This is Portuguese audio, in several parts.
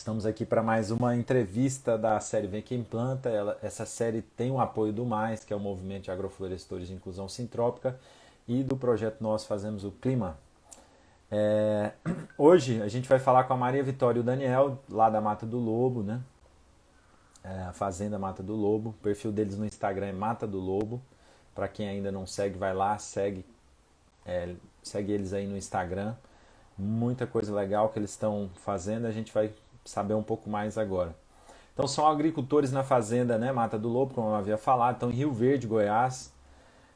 Estamos aqui para mais uma entrevista da série Vem Quem Planta. Essa série tem o apoio do MAIS, que é o Movimento de Agroflorestores de Inclusão Sintrópica, e do projeto Nós Fazemos o Clima. Hoje a gente vai falar com a Maria Vitória e o Daniel, lá da Mata do Lobo, né? A Fazenda Mata do Lobo. O perfil deles no Instagram é Mata do Lobo. Para quem ainda não segue, vai lá, segue eles aí no Instagram. Muita coisa legal que eles estão fazendo, a gente vai saber um pouco mais agora. Então são agricultores na fazenda, né, Mata do Lobo, como eu havia falado, estão em Rio Verde, Goiás,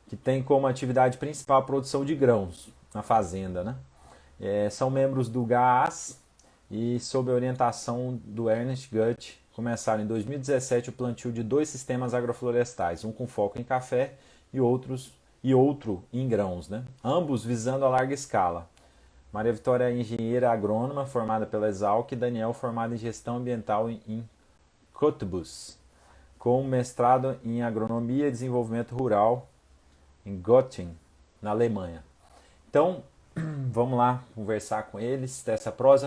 que tem como atividade principal a produção de grãos na fazenda, né? São membros do GAAS e sob a orientação do Ernest Gutt, começaram em 2017 o plantio de 2 sistemas agroflorestais, um com foco em café e outro em grãos, né? Ambos visando a larga escala. Maria Vitória é engenheira agrônoma formada pela Exalc e Daniel formado em gestão ambiental em Cottbus, com mestrado em agronomia e desenvolvimento rural em Göttingen, na Alemanha. Então, vamos lá conversar com eles dessa prosa.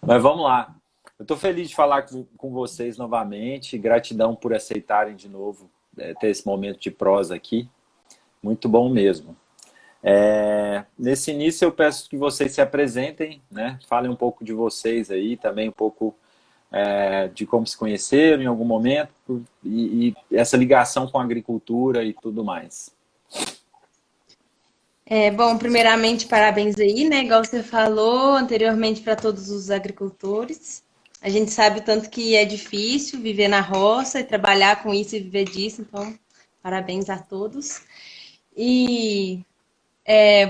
Mas vamos lá. Eu estou feliz de falar com vocês novamente. Gratidão por aceitarem de novo ter esse momento de prosa aqui. Muito bom mesmo. Nesse início eu peço que vocês se apresentem, né? Falem um pouco de vocês aí, também um pouco de como se conheceram em algum momento e essa ligação com a agricultura e tudo mais. Bom, primeiramente, parabéns aí, né? Igual você falou anteriormente para todos os agricultores. A gente sabe o tanto que é difícil viver na roça e trabalhar com isso e viver disso, então parabéns a todos. E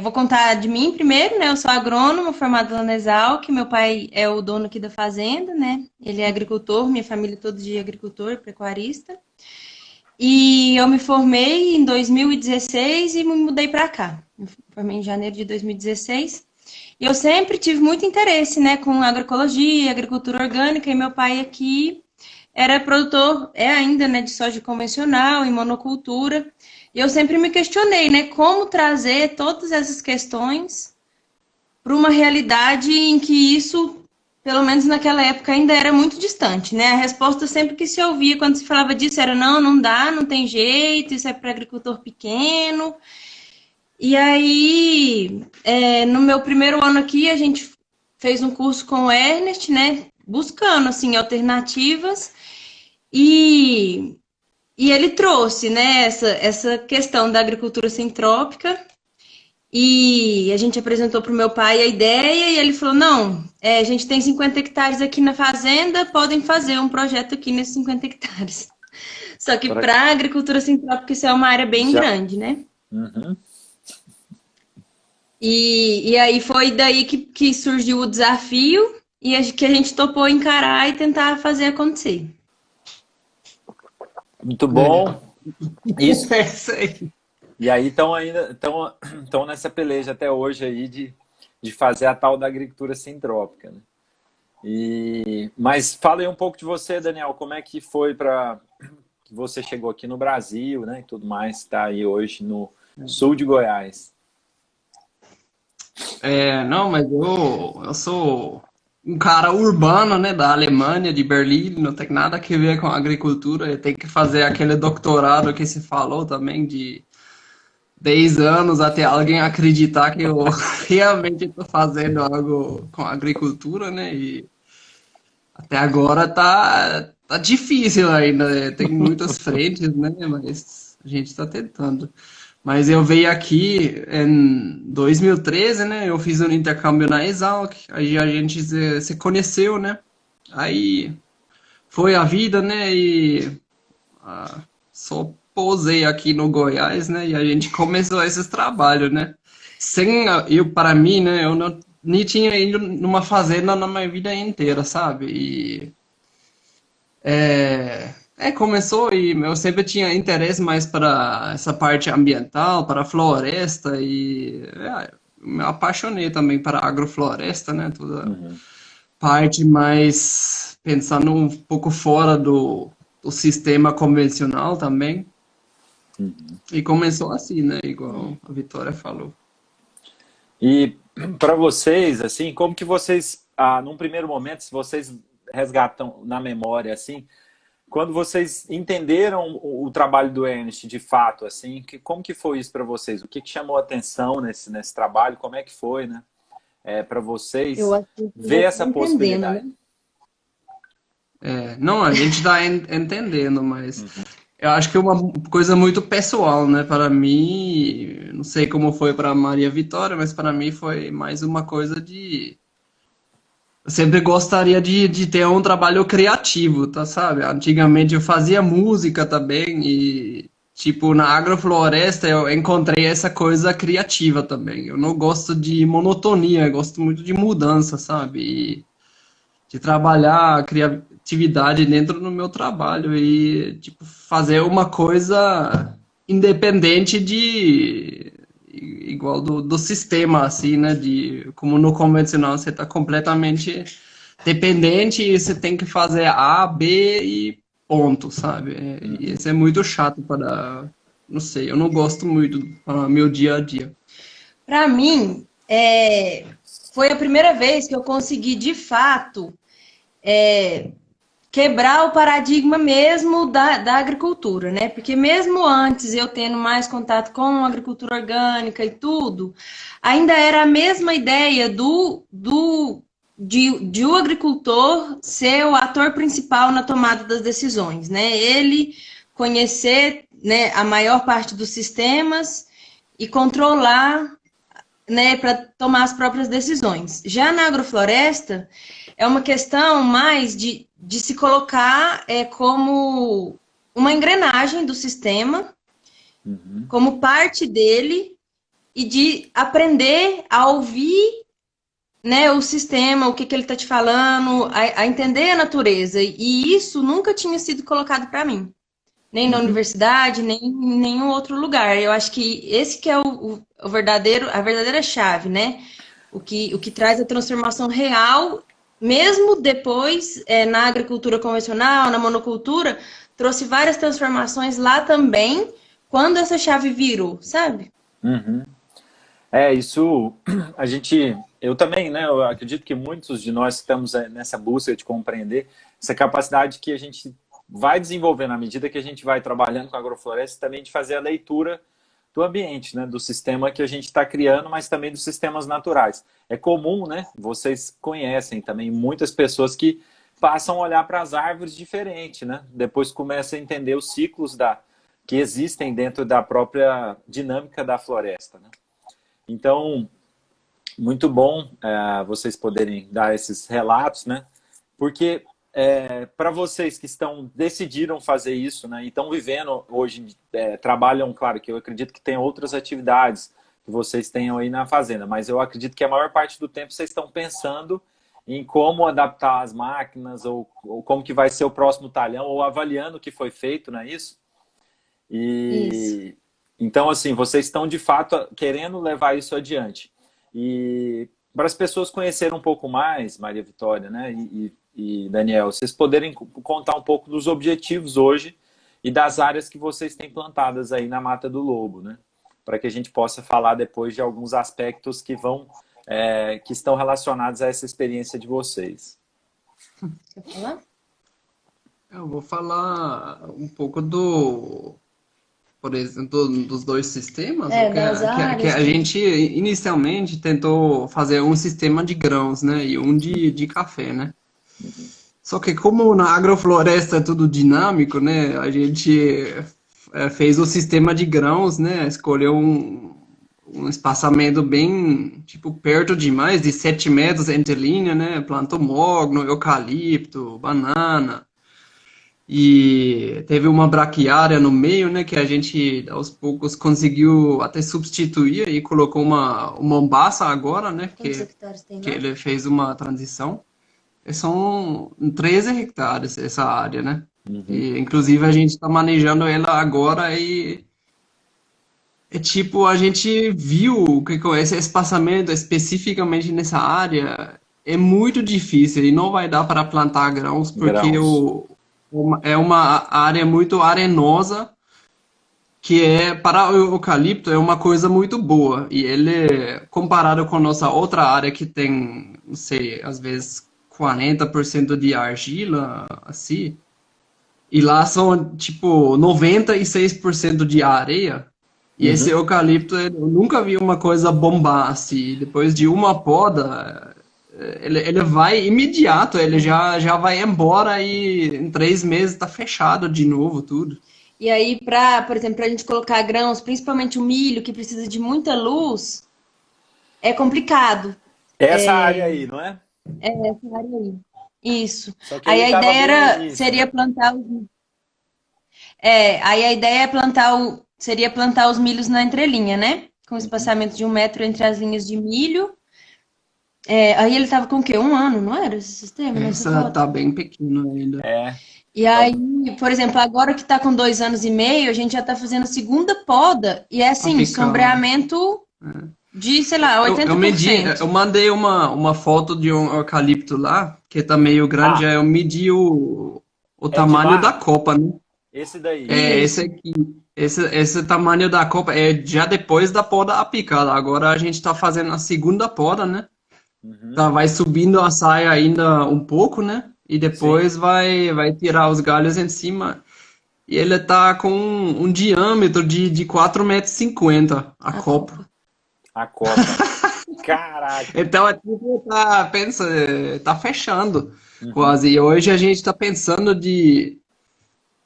vou contar de mim primeiro, né? Eu sou agrônoma, formada na Exalc, meu pai é o dono aqui da fazenda, né? Ele é agricultor, minha família toda de agricultor, pecuarista. E eu me formei em 2016 e me mudei para cá. Me formei em janeiro de 2016. E eu sempre tive muito interesse, né, com agroecologia, agricultura orgânica, e meu pai aqui era produtor, ainda, né, de soja convencional e monocultura. E eu sempre me questionei, né, como trazer todas essas questões para uma realidade em que isso, pelo menos naquela época, ainda era muito distante, né? A resposta sempre que se ouvia quando se falava disso era não dá, não tem jeito, isso é para agricultor pequeno. E aí, no meu primeiro ano aqui, a gente fez um curso com o Ernest, né, buscando, assim, alternativas, e ele trouxe, né, essa questão da agricultura sintrópica, e a gente apresentou para o meu pai a ideia, e ele falou, não, a gente tem 50 hectares aqui na fazenda, podem fazer um projeto aqui nesses 50 hectares. Só que para a agricultura sintrópica isso é uma área bem grande, né? Uhum. E aí foi daí que surgiu o desafio, e que a gente topou encarar e tentar fazer acontecer. Muito bom. Isso. Sei. E aí estão nessa peleja até hoje aí de fazer a tal da agricultura sintrópica, né? Mas fala aí um pouco de você, Daniel, como é que foi para que você chegou aqui no Brasil, né, e tudo mais, está aí hoje no sul de Goiás. Não, mas eu sou um cara urbano, né, da Alemanha, de Berlim, não tem nada a ver com agricultura, eu tenho que fazer aquele doutorado que se falou também de 10 anos até alguém acreditar que eu realmente estou fazendo algo com agricultura, né, e até agora tá difícil ainda, né? Tem muitas frentes, né, mas a gente está tentando. Mas eu veio aqui em 2013, né? Eu fiz um intercâmbio na Exalc, aí a gente se conheceu, né? Aí foi a vida, né? E só pousei aqui no Goiás, né? E a gente começou esses trabalhos, né? Para mim, né? Eu não nem tinha ido numa fazenda na minha vida inteira, sabe? E começou e eu sempre tinha interesse mais para essa parte ambiental, para a floresta e me apaixonei também para a agrofloresta, né? Toda parte mais pensando um pouco fora do sistema convencional também. E começou assim, né? Igual a Vitória falou. E para vocês, assim, como que vocês, num primeiro momento, se vocês resgatam na memória, assim, quando vocês entenderam o trabalho do Ernest de fato, assim, como que foi isso para vocês? O que chamou a atenção nesse trabalho? Como é que foi, né? Para vocês Eu acho que ver eu essa tô entendendo, possibilidade? né? Não, a gente está entendendo, mas eu acho que é uma coisa muito pessoal, né? Para mim, não sei como foi para Maria Vitória, mas para mim foi mais uma coisa de. Eu sempre gostaria de ter um trabalho criativo, tá, sabe? Antigamente eu fazia música também e, tipo, na agrofloresta eu encontrei essa coisa criativa também. Eu não gosto de monotonia, eu gosto muito de mudança, sabe? E de trabalhar a criatividade dentro do meu trabalho e, tipo, fazer uma coisa independente igual do sistema, assim, né? Como no convencional você está completamente dependente e você tem que fazer A, B e ponto, sabe? E isso é muito chato não sei, eu não gosto muito para meu dia a dia. Para mim, foi a primeira vez que eu consegui, de fato, quebrar o paradigma mesmo da agricultura, né? Porque mesmo antes eu tendo mais contato com agricultura orgânica e tudo, ainda era a mesma ideia de o agricultor ser o ator principal na tomada das decisões, né? Ele conhecer, né, a maior parte dos sistemas e controlar, né, para tomar as próprias decisões. Já na agrofloresta, é uma questão mais de se colocar como uma engrenagem do sistema, como parte dele, e de aprender a ouvir, né, o sistema, o que ele está te falando, a entender a natureza. E isso nunca tinha sido colocado para mim. Nem na universidade, nem em nenhum outro lugar. Eu acho que esse que é a verdadeira chave, né? O que traz a transformação real, mesmo depois, na agricultura convencional, na monocultura, trouxe várias transformações lá também, quando essa chave virou, sabe? Isso eu também, né? Eu acredito que muitos de nós estamos nessa busca de compreender essa capacidade que a gente vai desenvolvendo à medida que a gente vai trabalhando com a agrofloresta, também de fazer a leitura do ambiente, né? Do sistema que a gente está criando, mas também dos sistemas naturais. É comum, né? Vocês conhecem também muitas pessoas que passam a olhar para as árvores diferente, né? Depois começam a entender os ciclos que existem dentro da própria dinâmica da floresta, né? Então, muito bom vocês poderem dar esses relatos, né? Porque para vocês que decidiram fazer isso, né? E estão vivendo hoje, trabalham, claro que eu acredito que tem outras atividades que vocês tenham aí na fazenda, mas eu acredito que a maior parte do tempo vocês estão pensando em como adaptar as máquinas ou como que vai ser o próximo talhão, ou avaliando o que foi feito, não é isso? Isso. Então, assim, vocês estão de fato querendo levar isso adiante. E para as pessoas conhecerem um pouco mais, Maria Vitória, né, e Daniel, vocês poderem contar um pouco dos objetivos hoje e das áreas que vocês têm plantadas aí na Mata do Lobo, né? Para que a gente possa falar depois de alguns aspectos que estão relacionados a essa experiência de vocês. Quer falar? Eu vou falar um pouco por exemplo, dos dois sistemas, Das que áreas. a gente inicialmente tentou fazer um sistema de grãos, né, e um de café, né? Só que como na agrofloresta é tudo dinâmico, né, a gente fez o sistema de grãos, né, escolheu um espaçamento bem, tipo, perto demais, de 7 metros entre linha, né, plantou mogno, eucalipto, banana. E teve uma braquiária no meio, né, que a gente aos poucos conseguiu até substituir e colocou uma mombaça agora, né, Quantos hectares tem lá? que ele fez uma transição. E são 13 hectares essa área, né? E, inclusive a gente está manejando ela agora e tipo, a gente viu que com esse espaçamento especificamente nessa área é muito difícil e não vai dar para plantar grãos porque é uma área muito arenosa que para o eucalipto é uma coisa muito boa. E ele, comparado com nossa outra área que tem, não sei, às vezes 40% de argila, assim. E lá são, tipo, 96% de areia. E esse Uhum. eucalipto, eu nunca vi uma coisa bombar assim. Depois de uma poda, ele vai imediato, ele já vai embora e em 3 meses tá fechado de novo tudo. E aí, por exemplo, para a gente colocar grãos, principalmente o milho, que precisa de muita luz, é complicado. Essa área aí, não é? Essa área aí. Isso. Só que Aí ele a estava ideia bem no início, seria né? plantar aí a ideia é seria plantar os milhos na entrelinha, né? Com Uhum. espaçamento de 1 metro entre as linhas de milho. Aí ele tava com o quê? 1 ano, não era esse sistema nessa Essa foto? tá bem pequeno ainda. É, E tá, aí, por exemplo, agora que tá com 2 anos e meio, a gente já tá fazendo a segunda poda. E é Tá assim, ficando. sombreamento de, sei lá, Eu medi, 80%. eu mandei uma foto de um eucalipto lá, que tá meio grande, ah, aí eu medi o é de tamanho da lá? copa, né? Esse daí. É, esse Isso. aqui, esse tamanho da copa é já depois da poda apicada. Agora a gente tá fazendo a segunda poda, né? Uhum. Tá, vai subindo a saia ainda um pouco, né? E Sim, depois vai tirar os galhos em cima. E ele tá com um diâmetro de 4,50 m a A copa. copa. a copa. Caraca. Então é tipo, tá fechando Uhum. quase. E hoje a gente tá pensando de.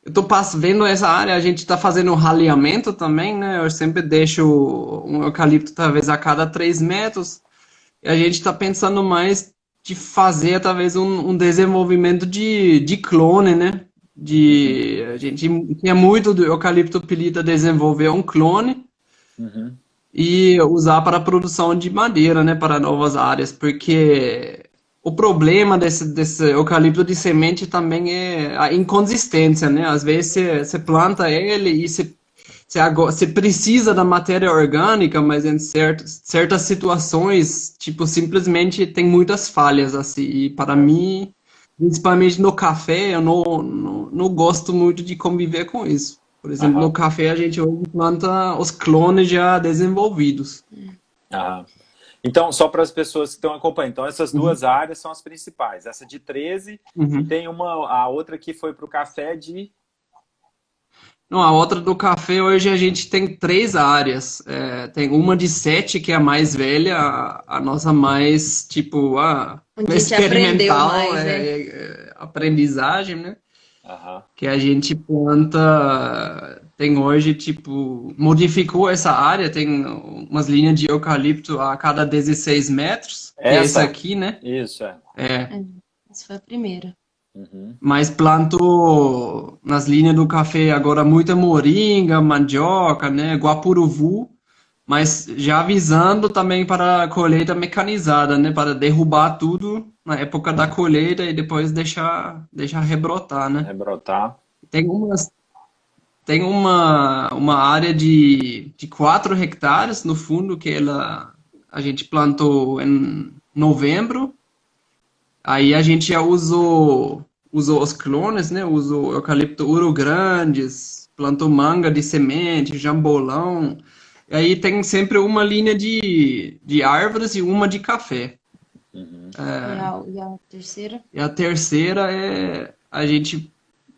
Eu tô vendo essa área, a gente tá fazendo um raleamento também, né? Eu sempre deixo um eucalipto talvez a cada 3 metros. E a gente tá pensando mais de fazer talvez um desenvolvimento de clone, né? Uhum. A gente tinha muito do eucalipto pelita desenvolver um clone Uhum. e usar para a produção de madeira, né, para novas áreas, porque o problema desse eucalipto de semente também é a inconsistência, né? Às vezes você planta ele e você precisa da matéria orgânica, mas em certas situações, tipo, simplesmente tem muitas falhas, assim, e para É. mim, principalmente no café, eu não gosto muito de conviver com isso. Por exemplo, no Aham. café a gente hoje planta os clones já desenvolvidos. Aham. Então, só para as pessoas que estão acompanhando. Então, essas Uhum, duas áreas são as principais. Essa de 13 e uhum. tem a outra que foi para o café de. Não, a outra do café hoje a gente tem 3 áreas. É, tem uma de 7, que é a mais velha, a nossa mais, tipo, Onde a gente aprendeu experimental, mais, né? aprendizagem, né? Aham. Que a gente planta, tem hoje, tipo, modificou essa área, tem umas linhas de eucalipto a cada 16 metros, que é essa Essa? aqui, né? Isso, é. É, Essa foi a primeira. Uhum. mas planto nas linhas do café agora muita moringa, mandioca, né, guapuruvu, mas já avisando também para a colheita mecanizada, né, para derrubar tudo na época da colheita e depois deixar rebrotar, né. Rebrotar. Tem umas Tem uma área de 4 hectares no fundo que a gente plantou em novembro. Aí a gente já usou os clones, né? Usou eucalipto Ouro Grandes, plantou manga de semente, jambolão. E aí tem sempre uma linha de árvores e uma de café. Uhum. E a terceira? E a terceira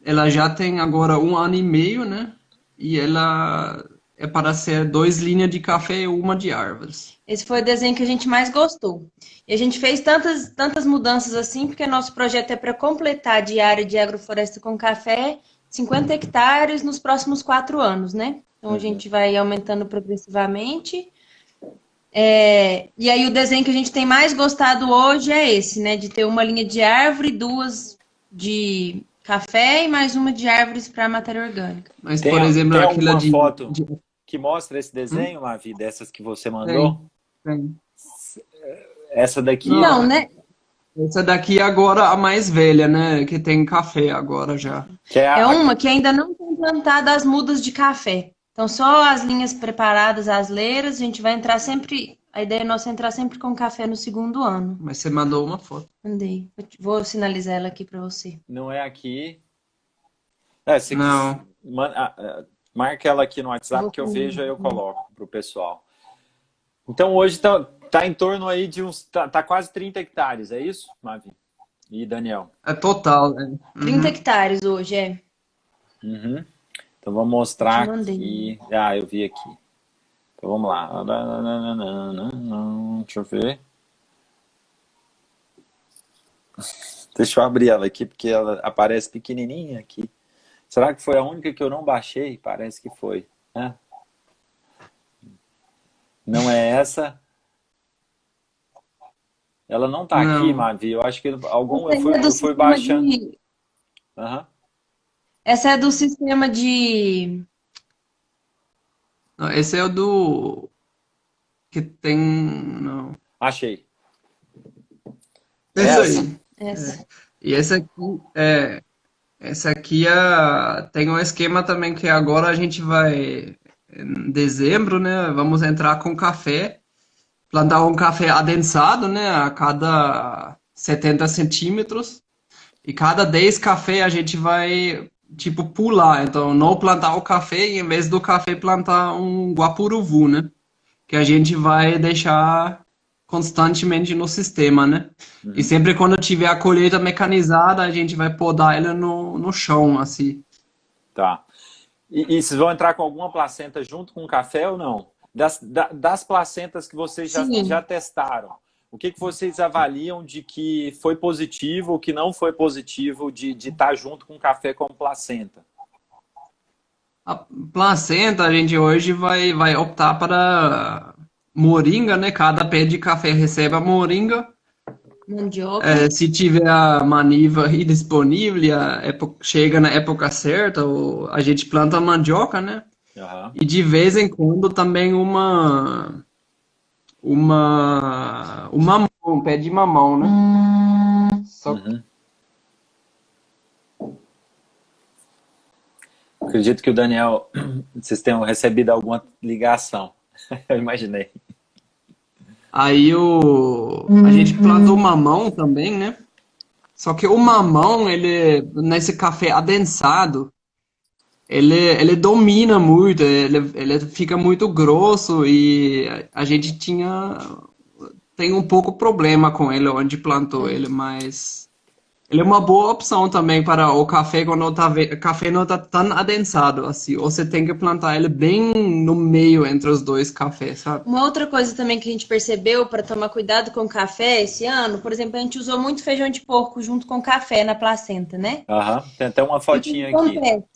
ela já tem agora 1 ano e meio, né? E ela é para ser 2 linhas de café e uma de árvores. Esse foi o desenho que a gente mais gostou. E a gente fez tantas mudanças assim, porque nosso projeto é para completar de área de agrofloresta com café 50 hectares nos próximos 4 anos, né? Então a Uhum. gente vai aumentando progressivamente. E aí o desenho que a gente tem mais gostado hoje é esse, né? De ter uma linha de árvore, duas de café e mais uma de árvores para matéria orgânica. Mas, Tem, por exemplo, tem aquela alguma foto de... que mostra esse Hum? desenho, Mavi, dessas que você mandou? Tem, tem. Essa daqui, Não, Não, né? essa daqui é agora a mais velha, né? Que tem café agora já. que é É a. uma que ainda não tem plantado as mudas de café. Então, só as linhas preparadas, as leiras, a gente vai entrar sempre. A ideia nossa é entrar sempre com café no segundo ano. Mas você mandou uma foto. Andei. Vou sinalizar ela aqui para você. Não é aqui. É, se quis, Não. marca ela aqui no WhatsApp Vou que eu vejo, aí eu com- coloco pro pessoal. Então hoje tá em torno aí de uns. Tá quase 30 hectares, é isso, Mavi? E Daniel? É total, né? 30 Uhum. hectares hoje, é. Uhum. Então vamos Eu te mostrar mandei. aqui. Ah, eu vi aqui. Então vamos lá. Deixa eu ver. Deixa eu abrir ela aqui, porque ela aparece pequenininha aqui. Será que foi a única que eu não baixei? Parece que foi, né? Não é essa. Ela não tá aqui, Não. Mavi. Eu acho que algum Essa aí é do eu fui sistema baixando. de. Aham. Essa é do sistema de. Não, esse é o do que tem. Não. Achei. É Esse essa? aí. Essa. E esse aqui tem um esquema também que agora a gente vai, em dezembro, né? Vamos entrar com café, plantar um café adensado, né? A cada 70 centímetros. E cada 10 café a gente vai, tipo, pular. Então, não plantar o café e, em vez do café, plantar um guapuruvu, né? Que a gente vai deixar constantemente no sistema, né? E Uhum. sempre quando tiver a colheita mecanizada, a gente vai podar ela no chão, assim. Tá. E vocês vão entrar com alguma placenta junto com o café ou não? Das placentas que vocês já Sim. testaram, o que vocês avaliam de que foi positivo, o que não foi positivo de estar junto com o café como placenta? A placenta, a gente hoje vai optar para moringa, né? Cada pé de café recebe a moringa. Mandioca. Se tiver a maniva aí disponível, e chega na época certa, a gente planta mandioca, né? Aham. E de vez em quando também um mamão, um pé de mamão, né? Só Uhum. Acredito que o Daniel, vocês tenham recebido alguma ligação. Eu imaginei. aí a gente planta o mamão também, né? Só que o mamão, ele nesse café adensado, ele domina muito, ele fica muito grosso e a gente tem um pouco problema com ele onde plantou ele, mas ele é uma boa opção também para o café quando o café não está tão adensado assim. Ou você tem que plantar ele bem no meio entre os dois cafés, sabe? Uma outra coisa também que a gente percebeu para tomar cuidado com o café esse ano, por exemplo, a gente usou muito feijão de porco junto com café na placenta, né? Aham. Tem até uma E o que fotinha aqui. acontece?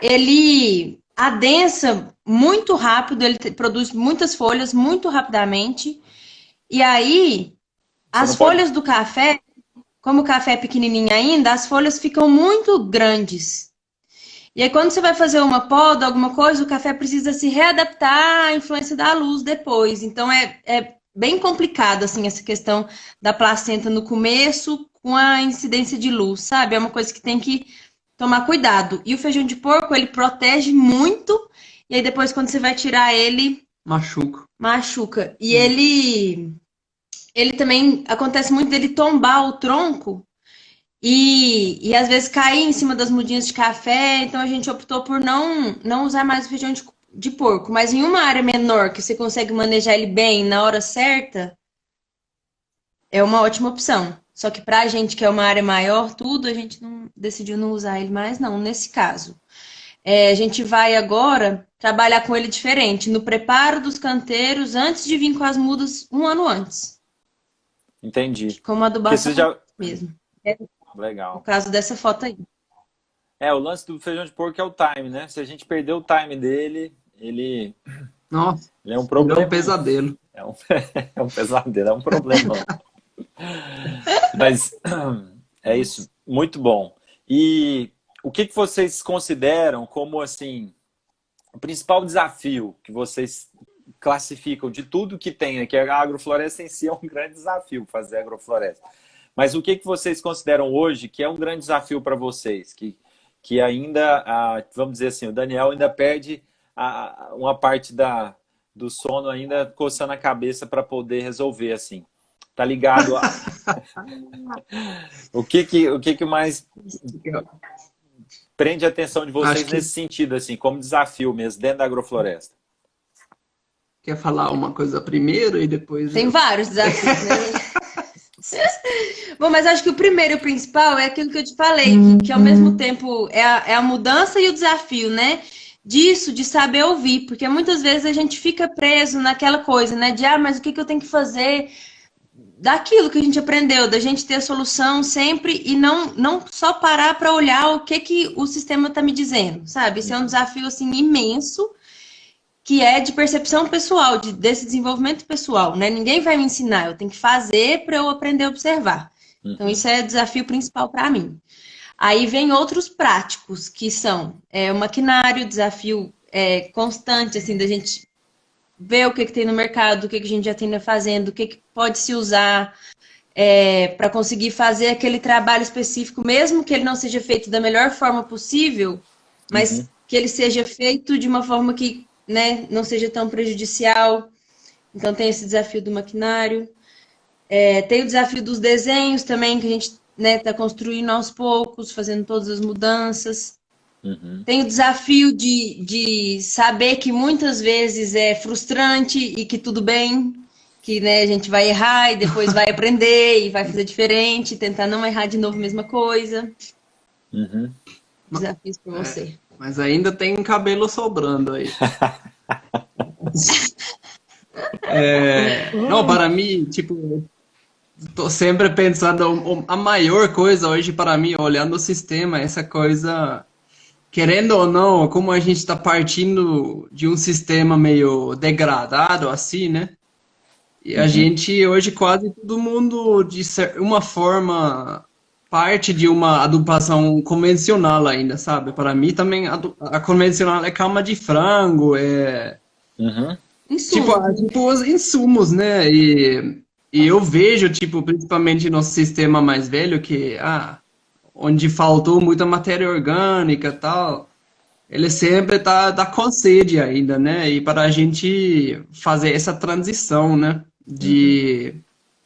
Ele adensa muito rápido, ele produz muitas folhas muito rapidamente. E aí, Você não as pode. folhas do café, como o café é pequenininho ainda, as folhas ficam muito grandes. E aí, quando você vai fazer uma poda, alguma coisa, o café precisa se readaptar à influência da luz depois. Então, é bem complicado, assim, essa questão da placenta no começo com a incidência de luz, sabe? É uma coisa que tem que tomar cuidado. E o feijão de porco, ele protege muito, e aí depois, quando você vai tirar ele, Machuca. machuca. E ele também, acontece muito dele tombar o tronco, e às vezes cair em cima das mudinhas de café, então a gente optou por não usar mais o feijão de porco. Mas em uma área menor, que você consegue manejar ele bem na hora certa, é uma ótima opção. Só que pra gente que é uma área maior, tudo, a gente decidiu não usar ele mais, não, nesse caso. A gente vai agora trabalhar com ele diferente, no preparo dos canteiros, antes de vir com as mudas um ano antes. Entendi. Como Porque você adubação já. mesmo. É o Legal. caso dessa foto aí. O lance do feijão de porco é o time, né? Se a gente perder o time dele, Nossa, ele é um ele é um problema. pesadelo. É um, é um pesadelo, é um problema. Mas é isso, muito bom. E o que vocês consideram como assim o principal desafio que vocês classificam de tudo que tem aqui? A agrofloresta em si é um grande desafio fazer agrofloresta. Mas o que vocês consideram hoje que é um grande desafio para vocês? Que ainda, vamos dizer assim, o Daniel ainda perde uma parte do sono ainda coçando a cabeça para poder resolver assim. Tá ligado a... o que mais prende a atenção de Acho vocês que nesse sentido, assim, como desafio mesmo, dentro da agrofloresta? quer falar uma coisa primeiro e depois Tem eu. vários desafios, né? Bom, mas acho que o primeiro e o principal é aquilo que eu te falei, que ao mesmo tempo é a mudança e o desafio, né? Disso, de saber ouvir, porque muitas vezes a gente fica preso naquela coisa, né? De, mas o que eu tenho que fazer daquilo que a gente aprendeu, da gente ter a solução sempre e não só parar para olhar o que o sistema está me dizendo, sabe? Isso é um desafio, assim, imenso, que é de percepção pessoal, desse desenvolvimento pessoal, né? Ninguém vai me ensinar, eu tenho que fazer para eu aprender a observar. Então, isso é o desafio principal para mim. Aí vem outros práticos, que são o maquinário, desafio constante, assim, da gente ver o que tem no mercado, o que a gente já tem fazendo, o que pode se usar para conseguir fazer aquele trabalho específico, mesmo que ele não seja feito da melhor forma possível, mas que ele seja feito de uma forma que, né, não seja tão prejudicial. Então tem esse desafio do maquinário. Tem o desafio dos desenhos também, que a gente está construindo aos poucos, fazendo todas as mudanças. Tem o desafio de saber que muitas vezes é frustrante e que tudo bem, que, né, a gente vai errar e depois vai aprender e vai fazer diferente, tentar não errar de novo a mesma coisa. Desafios para você. Mas ainda tem cabelo sobrando aí. Não, para mim, tipo, tô sempre pensando, a maior coisa hoje para mim, olhando o sistema, essa coisa, querendo ou não, como a gente está partindo de um sistema meio degradado, assim, né? E a gente, hoje, quase todo mundo, de uma forma, parte de uma adubação convencional ainda, sabe? Para mim também, a convencional é calma de frango, tipo os insumos, né? E eu vejo, tipo, principalmente no sistema mais velho, que, onde faltou muita matéria orgânica e tal, ele sempre tá com sede ainda, né? E para a gente fazer essa transição, né? De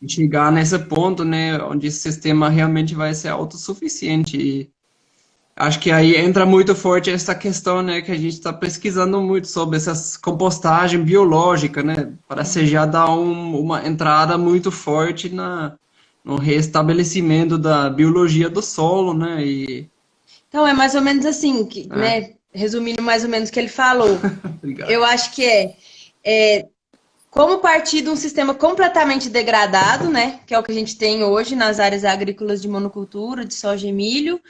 chegar nesse ponto, né? Onde o sistema realmente vai ser autossuficiente. E acho que aí entra muito forte essa questão, né? Que a gente está pesquisando muito sobre essas compostagem biológica, né? Para você já dar uma entrada muito forte no restabelecimento da biologia do solo, né? Então, é mais ou menos assim, né? Resumindo mais ou menos o que ele falou. Obrigado. Eu acho que como partir de um sistema completamente degradado, né? Que é o que a gente tem hoje nas áreas agrícolas de monocultura, de soja e milho.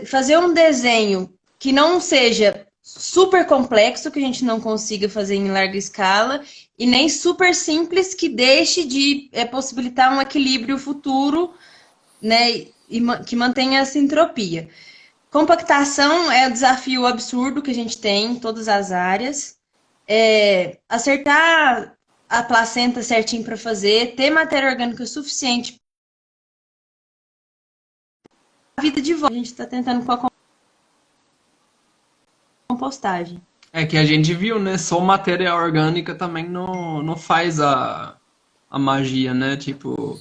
Fazer um desenho que não seja super complexo, que a gente não consiga fazer em larga escala, e nem super simples, que deixe de possibilitar um equilíbrio futuro, né? E que mantenha essa entropia. Compactação é o desafio absurdo que a gente tem em todas as áreas. Acertar a placenta certinho para fazer, ter matéria orgânica suficiente para a vida de volta. A gente está tentando com a compostagem. É que a gente viu, né? Só matéria orgânica também não faz a magia, né? Tipo,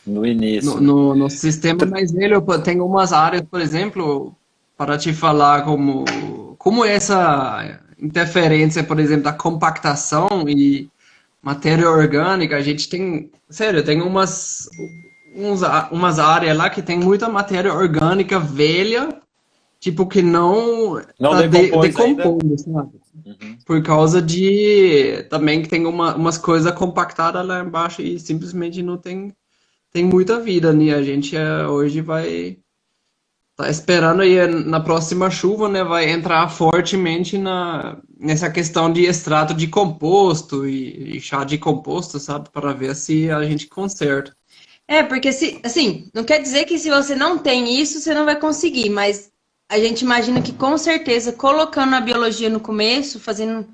No início. no sistema mais velho, tem umas áreas, por exemplo, para te falar como essa interferência, por exemplo, da compactação e matéria orgânica, a gente tem, sério, tem umas áreas lá que tem muita matéria orgânica velha, tipo, que não tá decompondo, sabe? Por causa de, também que tem umas coisas compactadas lá embaixo e simplesmente não tem muita vida, né? A gente hoje tá esperando aí na próxima chuva, né? Vai entrar fortemente nessa questão de extrato de composto e chá de composto, sabe? Para ver se a gente conserta. Porque assim, não quer dizer que se você não tem isso, você não vai conseguir, mas a gente imagina que com certeza, colocando a biologia no começo, fazendo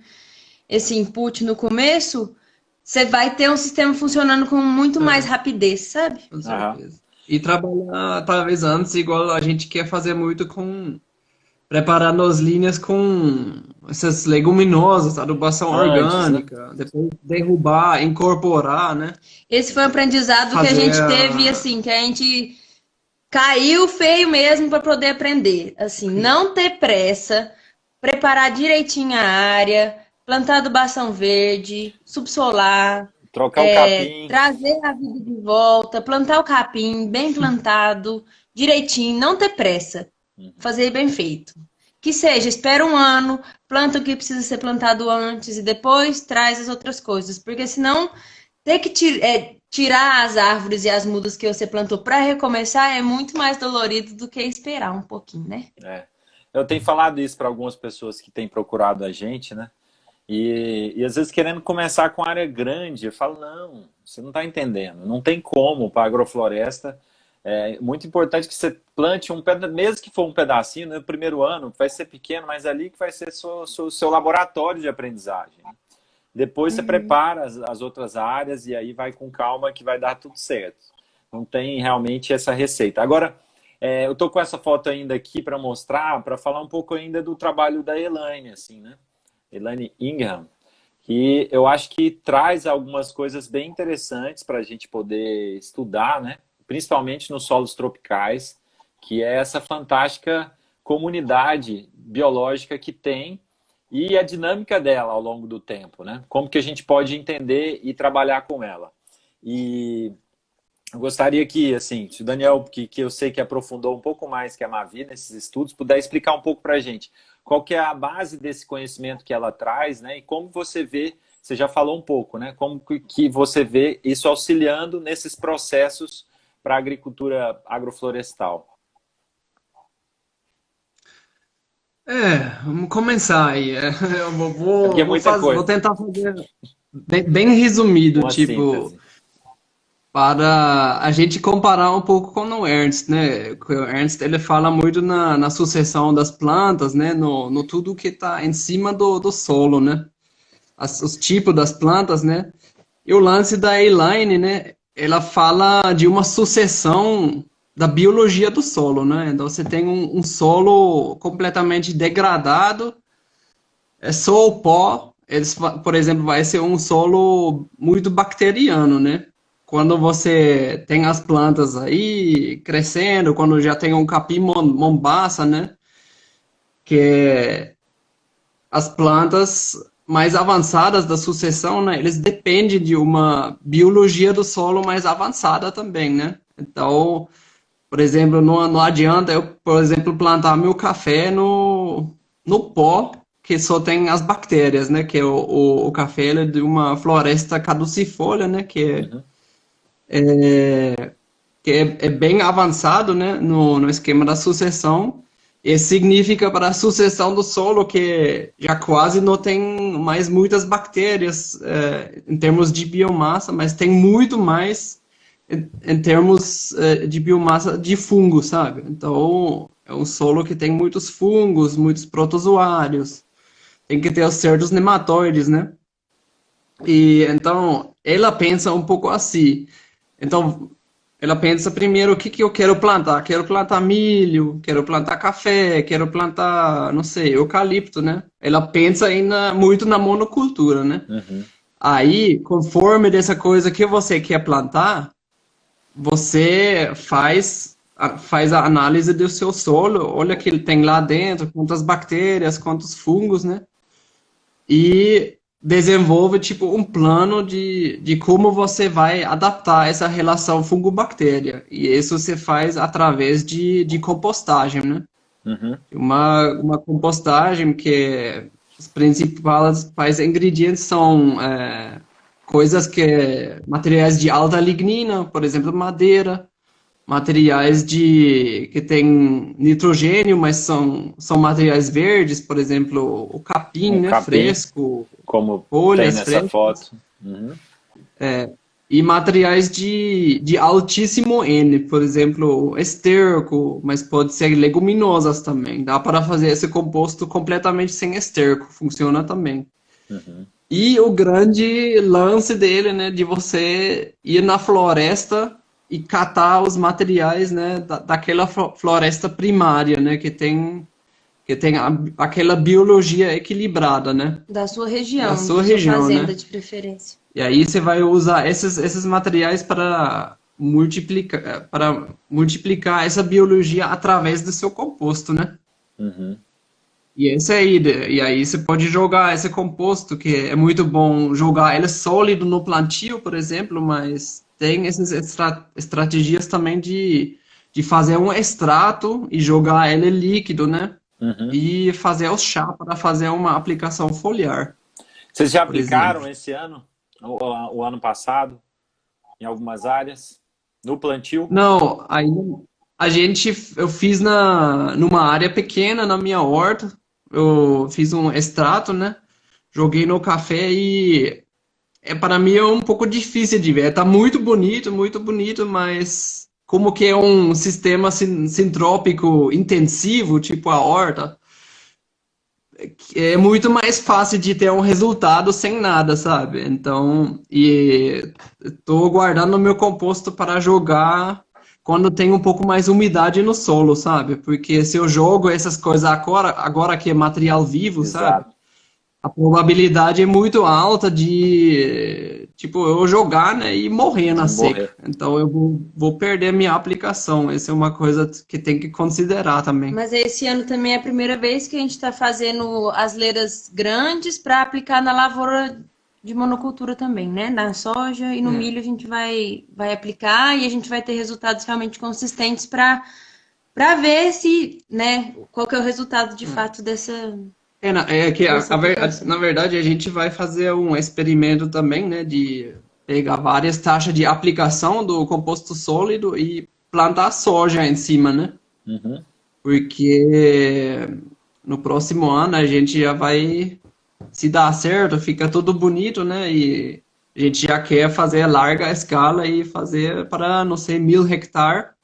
esse input no começo, você vai ter um sistema funcionando com muito mais rapidez, sabe? Com certeza. E trabalhar, talvez antes, igual a gente quer fazer muito preparando as linhas com essas leguminosas, adubação orgânica, depois derrubar, incorporar, né? Esse foi um aprendizado que a gente teve, assim, que a gente caiu feio mesmo para poder aprender. Assim, não ter pressa, preparar direitinho a área, plantar adubação verde, subsolar, Trocar o capim. trazer a vida de volta, plantar o capim bem plantado, direitinho, não ter pressa, fazer bem feito. Que seja, espera um ano, planta o que precisa ser plantado antes e depois traz as outras coisas, porque senão ter que tirar as árvores e as mudas que você plantou para recomeçar é muito mais dolorido do que esperar um pouquinho, né? Eu tenho falado isso para algumas pessoas que têm procurado a gente, né? E às vezes querendo começar com área grande, eu falo, não, você não está entendendo, não tem como para agrofloresta. É muito importante que você plante um pedaço, mesmo que for um pedacinho, no primeiro ano, vai ser pequeno, mas ali que vai ser seu laboratório de aprendizagem. Depois você prepara as outras áreas e aí vai com calma que vai dar tudo certo. Não tem realmente essa receita. Agora, eu tô com essa foto ainda aqui para mostrar, para falar um pouco ainda do trabalho da Elaine, assim, né? Elaine Ingham, que eu acho que traz algumas coisas bem interessantes para a gente poder estudar, né? Principalmente nos solos tropicais, que é essa fantástica comunidade biológica que tem e a dinâmica dela ao longo do tempo, né? Como que a gente pode entender e trabalhar com ela. E eu gostaria que, assim, se o Daniel, que eu sei que aprofundou um pouco mais que a Mavi nesses estudos, puder explicar um pouco para a gente qual que é a base desse conhecimento que ela traz, né? E como você vê, você já falou um pouco, né? Como que você vê isso auxiliando nesses processos para a agricultura agroflorestal? Vamos começar aí. Eu vou tentar fazer bem resumido, Uma tipo, síntese. para a gente comparar um pouco com o Ernst, né? O Ernst, ele fala muito na sucessão das plantas, né? No tudo que está em cima do solo, né? Os tipos das plantas, né? E o lance da Elaine, né? Ela fala de uma sucessão da biologia do solo, né? Então você tem um solo completamente degradado, é só o pó. Por exemplo, vai ser um solo muito bacteriano, né? Quando você tem as plantas aí crescendo, quando já tem um capim mombaça, né? Que as plantas mais avançadas da sucessão, né? Eles dependem de uma biologia do solo mais avançada também, né? Então, por exemplo, não adianta eu, por exemplo, plantar meu café no pó, que só tem as bactérias, né? Que o café ele é de uma floresta caducifólia, né? Que é bem avançado, né, no esquema da sucessão. Isso significa para a sucessão do solo que já quase não tem mais muitas bactérias em termos de biomassa, mas tem muito mais em termos de biomassa de fungo, sabe? Então, é um solo que tem muitos fungos, muitos protozoários, tem que ter os certos nematóides, né? E então, ela pensa um pouco assim. Então, ela pensa primeiro o que eu quero plantar. Quero plantar milho, quero plantar café, quero plantar, não sei, eucalipto, né? Ela pensa ainda muito na monocultura, né? Aí, conforme dessa coisa que você quer plantar, você faz a análise do seu solo, olha o que ele tem lá dentro, quantas bactérias, quantos fungos, né? E desenvolve tipo um plano de como você vai adaptar essa relação fungo-bactéria. E isso você faz através de compostagem, né? Uma compostagem que os principais ingredientes são coisas materiais de alta lignina, por exemplo, madeira, materiais que têm nitrogênio, mas são materiais verdes, por exemplo, o capim, né, fresco, como folhas tem nessa frescas, foto. e materiais de altíssimo N, por exemplo, esterco, mas pode ser leguminosas também. Dá para fazer esse composto completamente sem esterco, funciona também. E o grande lance dele, né, de você ir na floresta e catar os materiais, né, daquela floresta primária, né, que tem aquela biologia equilibrada, né? Da sua região, Da sua da região, sua fazenda né? de preferência. E aí você vai usar esses materiais para multiplicar essa biologia através do seu composto, né? E esse aí, e aí você pode jogar esse composto, que é muito bom jogar ele sólido no plantio, por exemplo, mas tem essas estratégias também de fazer um extrato e jogar ele líquido, né? Uhum. E fazer o chá para fazer uma aplicação foliar, Vocês já por exemplo. aplicaram esse ano, o ano passado, em algumas áreas, no plantio? Não, aí eu fiz numa área pequena na minha horta, eu fiz um extrato, né? Joguei no café e para mim é um pouco difícil de ver. Tá muito bonito, mas como que é um sistema sintrópico intensivo, tipo a horta, é muito mais fácil de ter um resultado sem nada, sabe? Então, e estou guardando o meu composto para jogar quando tem um pouco mais umidade no solo, sabe? Porque se eu jogo essas coisas agora que é material vivo, sabe? Exato. A probabilidade é muito alta de, tipo, eu jogar, né, e morrer na De seca. morrer. Então eu vou perder minha aplicação. Essa é uma coisa que tem que considerar também. Mas esse ano também é a primeira vez que a gente está fazendo as leiras grandes para aplicar na lavoura de monocultura também, né? Na soja e no É. milho a gente vai aplicar e a gente vai ter resultados realmente consistentes para ver se, né, qual que é o resultado de fato É que dessa aplicação. na verdade a gente vai fazer um experimento também, né, de pegar várias taxas de aplicação do composto sólido e plantar soja em cima, né? Uhum. Porque no próximo ano a gente já vai, se dar certo, fica tudo bonito, né? E a gente já quer fazer a larga escala e fazer para, não sei, 1.000 hectares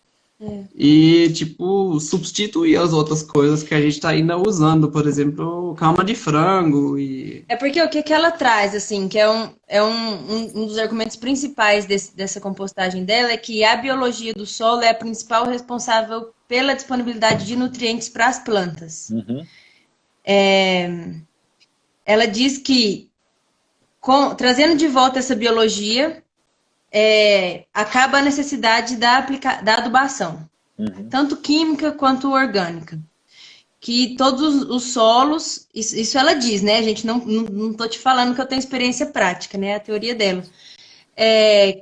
e, tipo, substituir as outras coisas que a gente está ainda usando, por exemplo, cama de frango e... É porque o que que ela traz, assim, que um dos argumentos principais dessa compostagem dela é que a biologia do solo é a principal responsável pela disponibilidade de nutrientes para as plantas. Uhum. Ela diz que, trazendo de volta essa biologia, acaba a necessidade da adubação, Uhum. tanto química quanto orgânica. Que todos os solos, isso ela diz, né? A gente não tô te falando que eu tenho experiência prática, né? A teoria dela.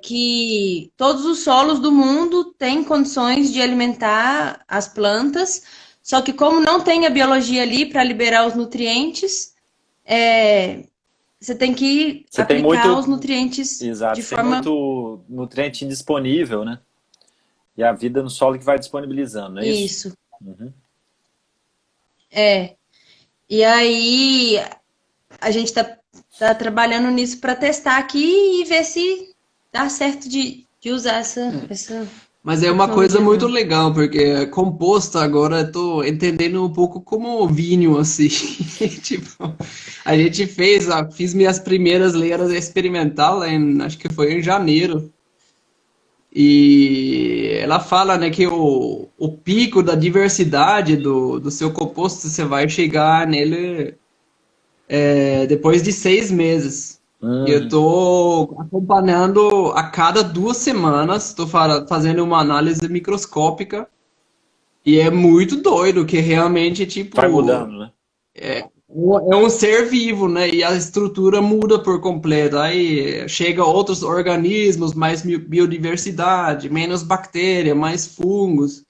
Que todos os solos do mundo têm condições de alimentar as plantas, só que como não tem a biologia ali para liberar os nutrientes, você tem que Você tem aplicar os muito, nutrientes exato, de você tem forma. muito nutriente indisponível, né? E a vida no solo que vai disponibilizando, não é isso? Isso. Uhum. E aí a gente tá trabalhando nisso para testar aqui e ver se dá certo de usar essa Mas é uma coisa tecnologia muito nova. legal, porque composto agora eu tô entendendo um pouco como vinho, assim. Tipo, a gente fiz minhas primeiras leiras experimental acho que foi em janeiro. E ela fala, né, que o pico da diversidade do seu composto, você vai chegar nele depois de 6 meses. E eu Uhum. estou acompanhando a cada 2 semanas, estou fazendo uma análise microscópica e é muito doido que realmente, Vai tipo, mudando, né? é um ser vivo, né? E a estrutura muda por completo. Aí chega outros organismos, mais biodiversidade, menos bactéria, mais fungos.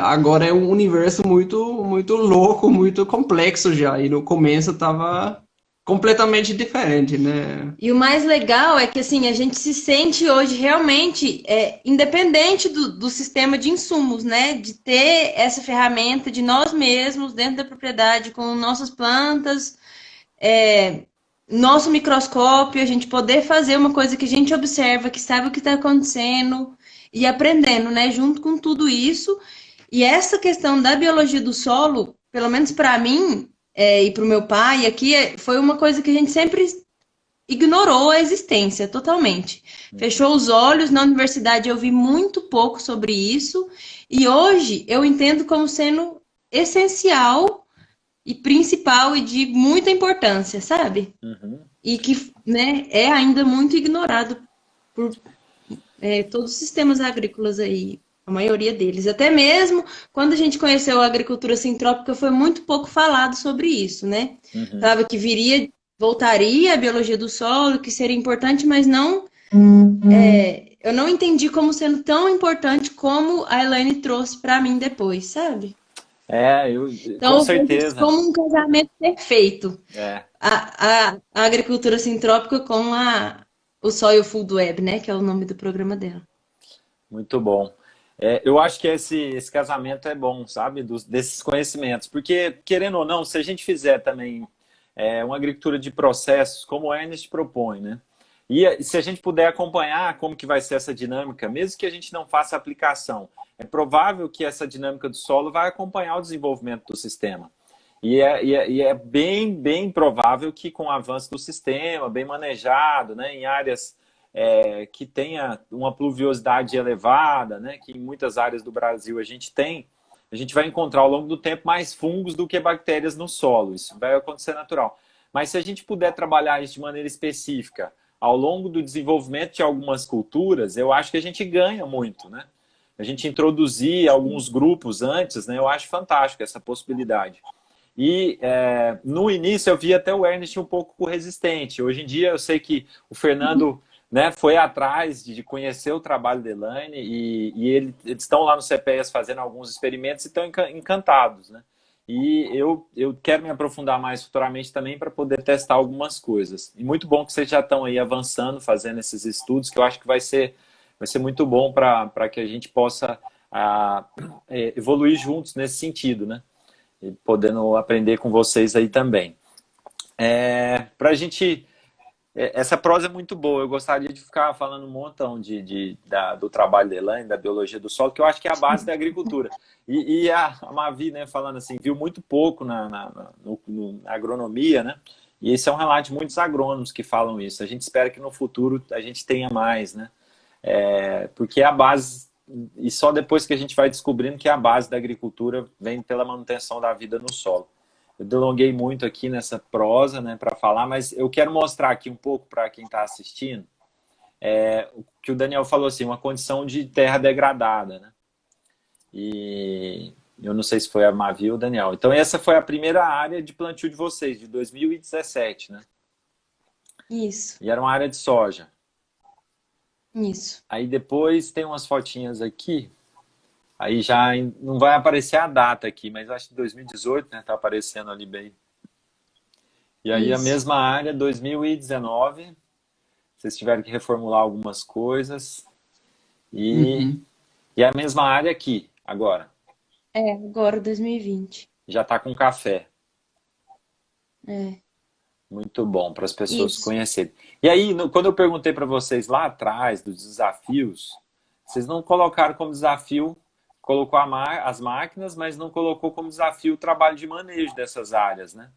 Agora é um universo muito louco, muito complexo já. E no começo tava completamente diferente, né? E o mais legal é que assim, a gente se sente hoje realmente independente do sistema de insumos, né? De ter essa ferramenta de nós mesmos dentro da propriedade, com nossas plantas, nosso microscópio, a gente poder fazer uma coisa que a gente observa, que sabe o que está acontecendo e aprendendo, né? Junto com tudo isso. E essa questão da biologia do solo, pelo menos para mim e para o meu pai aqui, foi uma coisa que a gente sempre ignorou a existência totalmente. Fechou os olhos. Na universidade eu vi muito pouco sobre isso e hoje eu entendo como sendo essencial e principal e de muita importância, sabe? Uhum. E que, né, é ainda muito ignorado por todos os sistemas agrícolas aí. A maioria deles. Até mesmo quando a gente conheceu a agricultura sintrópica, foi muito pouco falado sobre isso, né? Uhum. Falava que voltaria a biologia do solo, que seria importante, mas não, eu não entendi como sendo tão importante como a Elaine trouxe para mim depois, sabe? Com Então, eu vejo isso certeza. como um casamento perfeito. É, A agricultura sintrópica com o Soil Food Web, né? Que é o nome do programa dela. muito bom. Eu acho que esse casamento é bom, sabe? Desses conhecimentos. Porque, querendo ou não, se a gente fizer também uma agricultura de processos, como o Ernest propõe, né? E se a gente puder acompanhar como que vai ser essa dinâmica, mesmo que a gente não faça aplicação, é provável que essa dinâmica do solo vai acompanhar o desenvolvimento do sistema. E é bem provável que com o avanço do sistema, bem manejado, né, em áreas que tenha uma pluviosidade elevada, né, que em muitas áreas do Brasil a gente vai encontrar ao longo do tempo mais fungos do que bactérias no solo. Isso vai acontecer natural. Mas se a gente puder trabalhar isso de maneira específica ao longo do desenvolvimento de algumas culturas, eu acho que a gente ganha muito, né? A gente introduzir alguns grupos antes, né? Eu acho fantástico essa possibilidade. E no início eu vi até o Ernest um pouco resistente. Hoje em dia eu sei que o Fernando, né, foi atrás de conhecer o trabalho da Elaine e eles estão lá no CPEAS fazendo alguns experimentos e estão encantados, né? E eu quero me aprofundar mais futuramente também para poder testar algumas coisas. E muito bom que vocês já estão aí avançando, fazendo esses estudos, que eu acho que vai ser muito bom para que a gente possa evoluir juntos nesse sentido, né? E podendo aprender com vocês aí também. Para a gente... Essa prosa é muito boa. Eu gostaria de ficar falando um montão do trabalho da Elaine, da biologia do solo, que eu acho que é a base da agricultura. E a Mavi, né, falando assim, viu muito pouco na agronomia, né? E esse é um relato de muitos agrônomos que falam isso. A gente espera que no futuro a gente tenha mais, né? Porque é a base, e só depois que a gente vai descobrindo que a base da agricultura vem pela manutenção da vida no solo. Eu delonguei muito aqui nessa prosa, né, para falar, mas eu quero mostrar aqui um pouco para quem está assistindo o que o Daniel falou, assim, uma condição de terra degradada, né? E eu não sei se foi a Mavi ou o Daniel. Então essa foi a primeira área de plantio de vocês, de 2017, né? Isso, E era uma área de soja. isso. Aí depois tem umas fotinhas aqui. Aí já não vai aparecer a data aqui, mas acho que 2018, né? Tá aparecendo ali bem. E aí a Isso. mesma área, 2019. Vocês tiveram que reformular algumas coisas. E a mesma área aqui, agora. Agora 2020. Já tá com café. É, Muito bom para as pessoas isso. conhecerem. E aí, quando eu perguntei para vocês lá atrás dos desafios, vocês não colocaram como desafio, colocou as máquinas, mas não colocou como desafio o trabalho de manejo dessas áreas, né?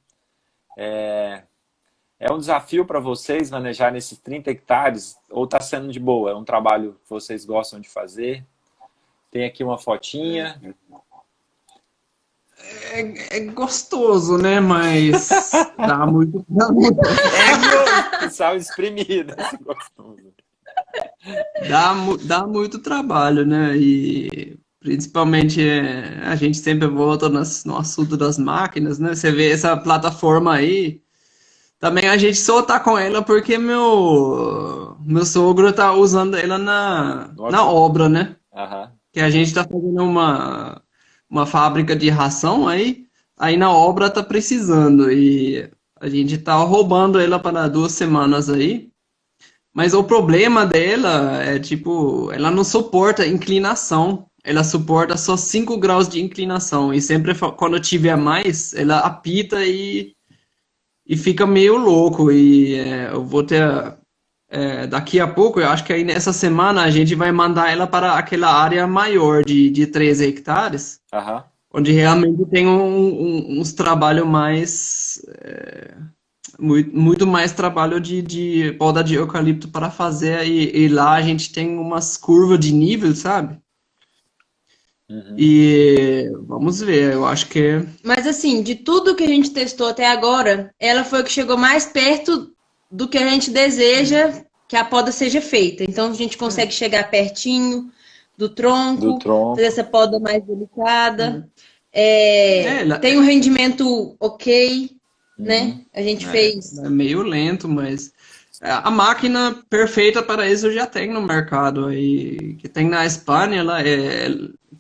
É um desafio para vocês manejar esses 30 hectares ou está sendo de boa? É um trabalho que vocês gostam de fazer? Tem aqui uma fotinha. É gostoso, né? Mas dá muito. Sal espremido, esse gostoso. Dá muito trabalho, né? E principalmente a gente sempre volta no assunto das máquinas, né? Você vê essa plataforma aí. Também a gente só tá com ela porque meu sogro tá usando ela na obra, né? Aham. Que a gente tá fazendo uma fábrica de ração aí na obra tá precisando. E a gente tá roubando ela para 2 semanas aí. Mas o problema dela é, tipo, ela não suporta inclinação. Ela suporta só 5 graus de inclinação. E sempre quando tiver mais, ela apita e fica meio louco. E eu vou ter... daqui a pouco, eu acho que aí nessa semana a gente vai mandar ela para aquela área maior de 13 hectares. Aham. Onde realmente tem uns trabalhos mais... muito mais trabalho de poda de eucalipto para fazer, e lá a gente tem umas curvas de nível, sabe? E vamos ver, eu acho que... Mas assim, de tudo que a gente testou até agora, ela foi o que chegou mais perto do que a gente deseja que a poda seja feita. Então a gente consegue chegar pertinho, do Do tronco, tronco. fazer essa poda mais delicada. É, Tem um rendimento ok, Uhum. né? A gente fez. é meio lento, mas a máquina perfeita para isso já tem no mercado aí, que tem na Espanha,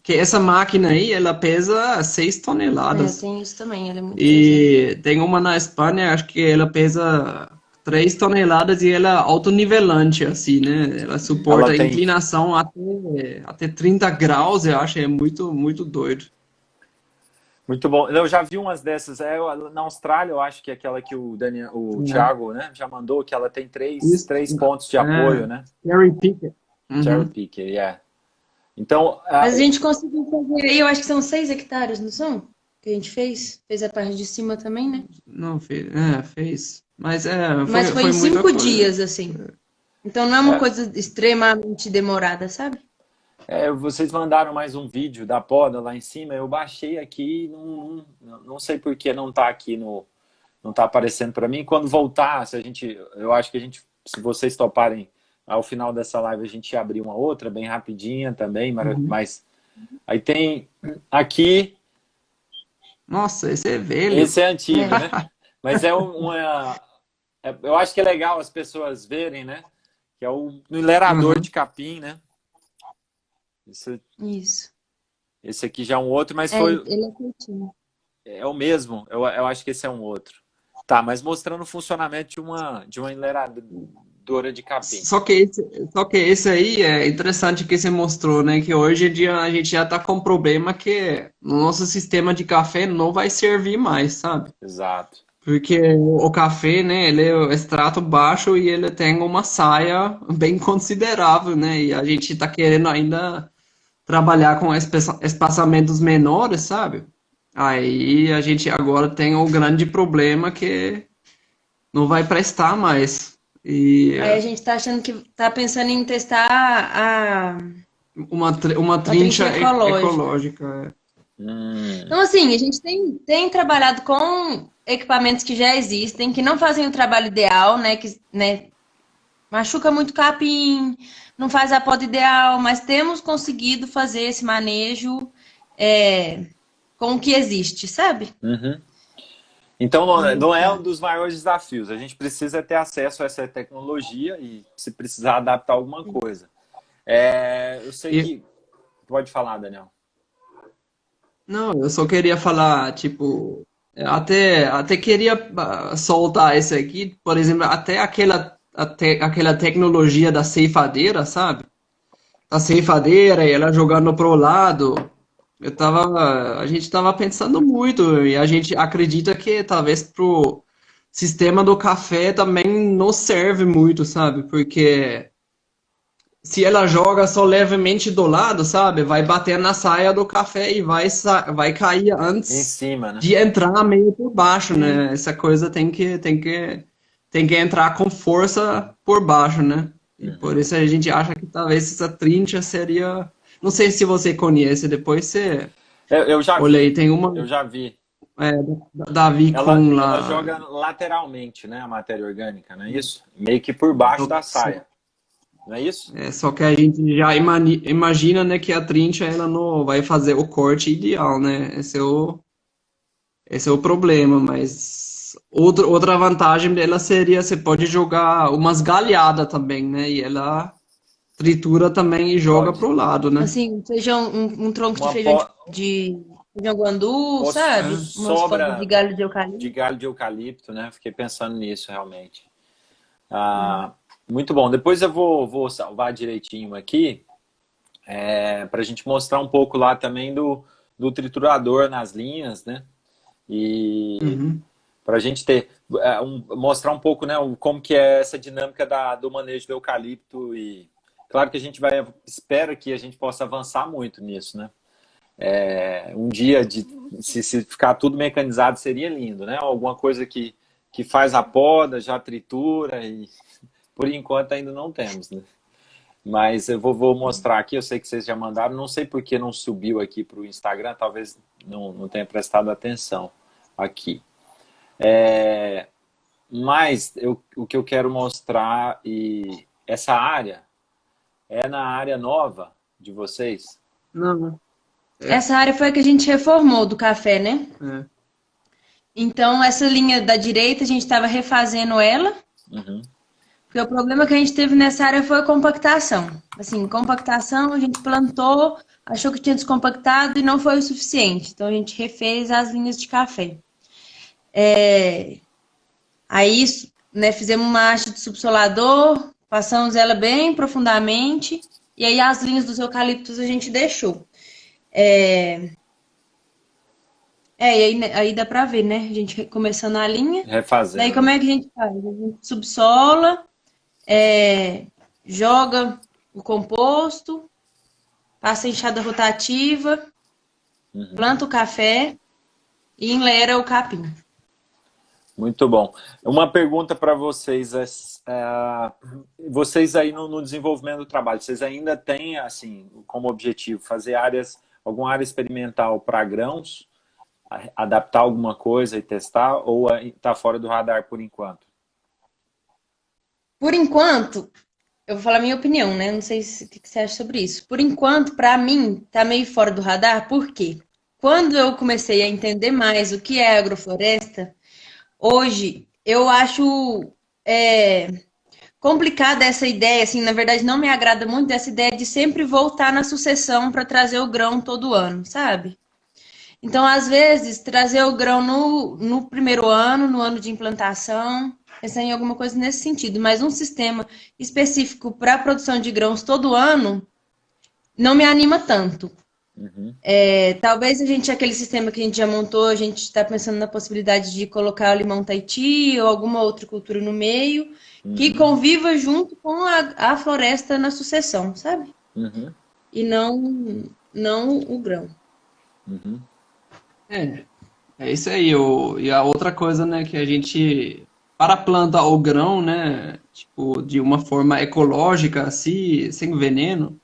que essa máquina aí, ela pesa 6 toneladas. Tem isso também, ela é muito pesada. E tem uma na Espanha, acho que ela pesa 3 toneladas e ela é autonivelante, assim, né? Ela Ela suporta tem. inclinação até 30 graus, eu acho, é muito, muito doido. Muito bom. Eu já vi umas dessas. Na Austrália, eu acho que é aquela que o É. Thiago, né, já mandou, que ela tem Isso, três pontos de é, apoio, né? cherry picker. Cherry Uhum. picker, yeah. Então, Mas a gente conseguiu fazer aí, eu acho que são 6 hectares, não são? Que a gente fez? Fez a parte de cima também, né? Não, fez. Mas Mas foi foi em muita 5 coisa. dias, assim. Então não é uma é, coisa extremamente demorada, sabe? vocês mandaram mais um vídeo da poda lá em cima. Eu baixei aqui, não sei por que não está aqui não está aparecendo para mim. Quando voltar, eu acho que se vocês toparem, ao final dessa live a gente abrir uma outra bem rapidinha também, Uhum. mas aí tem aqui. Nossa, esse é velho. Esse é antigo, É, né? Mas eu acho que é legal as pessoas verem, né? Que é o nivelador Uhum. de capim, né? Esse, isso. esse aqui já é um outro, mas Ele é curtinho. é o mesmo. Eu acho que esse é um outro. Tá, mas mostrando o funcionamento de uma niveladora de capim. Só que esse aí é interessante que você mostrou, né? Que hoje em dia a gente já tá com um problema que no nosso sistema de café não vai servir mais, sabe? Exato. Porque o café, né, ele é o extrato baixo e ele tem uma saia bem considerável, né? E a gente tá querendo ainda trabalhar com espaçamentos menores, sabe? Aí a gente agora tem o grande problema que não vai prestar mais. E Aí a gente tá achando que tá pensando em testar uma uma trincha trincha ecológica. ecológica. Hum, Então, assim, a gente tem trabalhado com equipamentos que já existem, que não fazem o trabalho ideal, né? Que, né, machuca muito capim, não faz a poda ideal, mas temos conseguido fazer esse manejo com o que existe, sabe? uhum. Então, E não é um tá. dos maiores desafios. A gente precisa ter acesso a essa tecnologia e, se precisar, adaptar alguma coisa. Eu sei E, que. Pode falar, Daniel. não, eu só queria falar, tipo, até queria soltar esse aqui, por exemplo, aquela tecnologia da ceifadeira, sabe? A ceifadeira e ela jogando pro lado. A gente tava pensando muito e a gente acredita que talvez pro sistema do café também não serve muito, sabe? Porque se ela joga só levemente do lado, sabe? Vai bater na saia do café e vai cair Em antes cima, né? de entrar meio por baixo, É. né? Essa coisa tem que entrar com força por baixo, né? E por Uhum. isso a gente acha que talvez essa trincha seria. Não sei se você conhece, depois você Eu já olha aí, vi, tem uma eu já vi. é, Davi com Ela lá. joga lateralmente, né, a matéria orgânica, não é isso? Meio que por baixo da saia, não é isso? Só que a gente já imagina, né, que a trincha ela não vai fazer o corte ideal, né? Esse é o problema, mas outra vantagem dela seria você pode jogar umas galhadas também, né? E ela tritura também e joga Pode. pro lado, né? Assim, feijão, um tronco de Uma feijão po... de feijão guandu, ou sabe? Umas podas de sobra galho de de eucalipto. galho de eucalipto, né? Fiquei pensando nisso realmente. Ah, muito bom. Depois eu vou salvar direitinho aqui, para a gente mostrar um pouco lá também do triturador nas linhas, né? E Uhum. para a gente mostrar um pouco, né, como que é essa dinâmica do manejo do eucalipto. E claro que a gente espera que a gente possa avançar muito nisso, né? Um dia se ficar tudo mecanizado seria lindo, né? Alguma coisa que faz a poda, já tritura e por enquanto ainda não temos, né? Mas eu vou mostrar aqui, eu sei que vocês já mandaram, não sei por que não subiu aqui para o Instagram, talvez não tenha prestado atenção aqui. Mas o que eu quero mostrar, e essa área é na área nova, de vocês? Não. Essa área foi a que a gente reformou do café, né? É. Então, essa linha da direita, a gente estava refazendo ela, Uhum. porque o problema que a gente teve nessa área foi a compactação. Assim, compactação, a gente plantou, achou que tinha descompactado e não foi o suficiente. Então, a gente refez as linhas de café. Aí, né, fizemos uma haste de subsolador, passamos ela bem profundamente, e aí as linhas dos eucaliptos a gente deixou. E aí dá pra ver, né? A gente começando a linha. Daí Refazendo. como é que a gente faz? A gente subsola, joga o composto, passa a enxada rotativa, planta o café e enlera o capim. Muito bom. Uma pergunta para vocês. Vocês aí no desenvolvimento do trabalho, vocês ainda têm, assim, como objetivo fazer alguma área experimental para grãos, adaptar alguma coisa e testar, ou está fora do radar por enquanto? Por enquanto, eu vou falar a minha opinião, né? Não sei o que você acha sobre isso. Por enquanto, para mim, tá meio fora do radar, por quê? Quando eu comecei a entender mais o que é agrofloresta, hoje eu acho complicada essa ideia, assim, na verdade não me agrada muito essa ideia de sempre voltar na sucessão para trazer o grão todo ano, sabe? Então, às vezes, trazer o grão no primeiro ano, no ano de implantação, pensar em alguma coisa nesse sentido, mas um sistema específico para a produção de grãos todo ano não me anima tanto. Talvez aquele sistema que a gente já montou, a gente está pensando na possibilidade de colocar o limão Tahiti ou alguma outra cultura no meio, que conviva junto com a floresta na sucessão, sabe? E não o grão. É isso aí. E a outra coisa, né, que a gente, para plantar o grão, né, tipo, de uma forma ecológica, assim, sem veneno,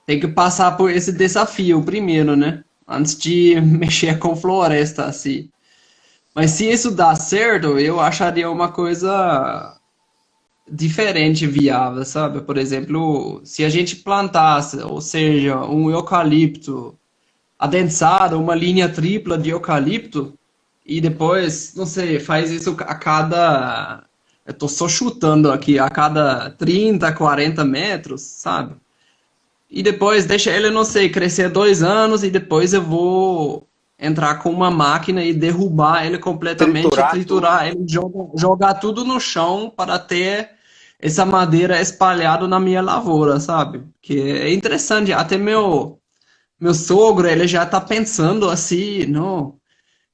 tem que passar por esse desafio primeiro, né, antes de mexer com floresta, assim. Mas se isso dá certo, eu acharia uma coisa diferente, viável, sabe? Por exemplo, se a gente plantasse, ou seja, um eucalipto adensado, uma linha tripla de eucalipto, e depois, não sei, faz isso a cada. Eu tô só chutando aqui, a cada 30, 40 metros, sabe? E depois deixa ele, não sei, crescer 2 anos e depois eu vou entrar com uma máquina e derrubar ele completamente, triturar ele, jogar tudo no chão para ter essa madeira espalhada na minha lavoura, sabe? Que é interessante, até meu sogro, ele já tá pensando assim, não.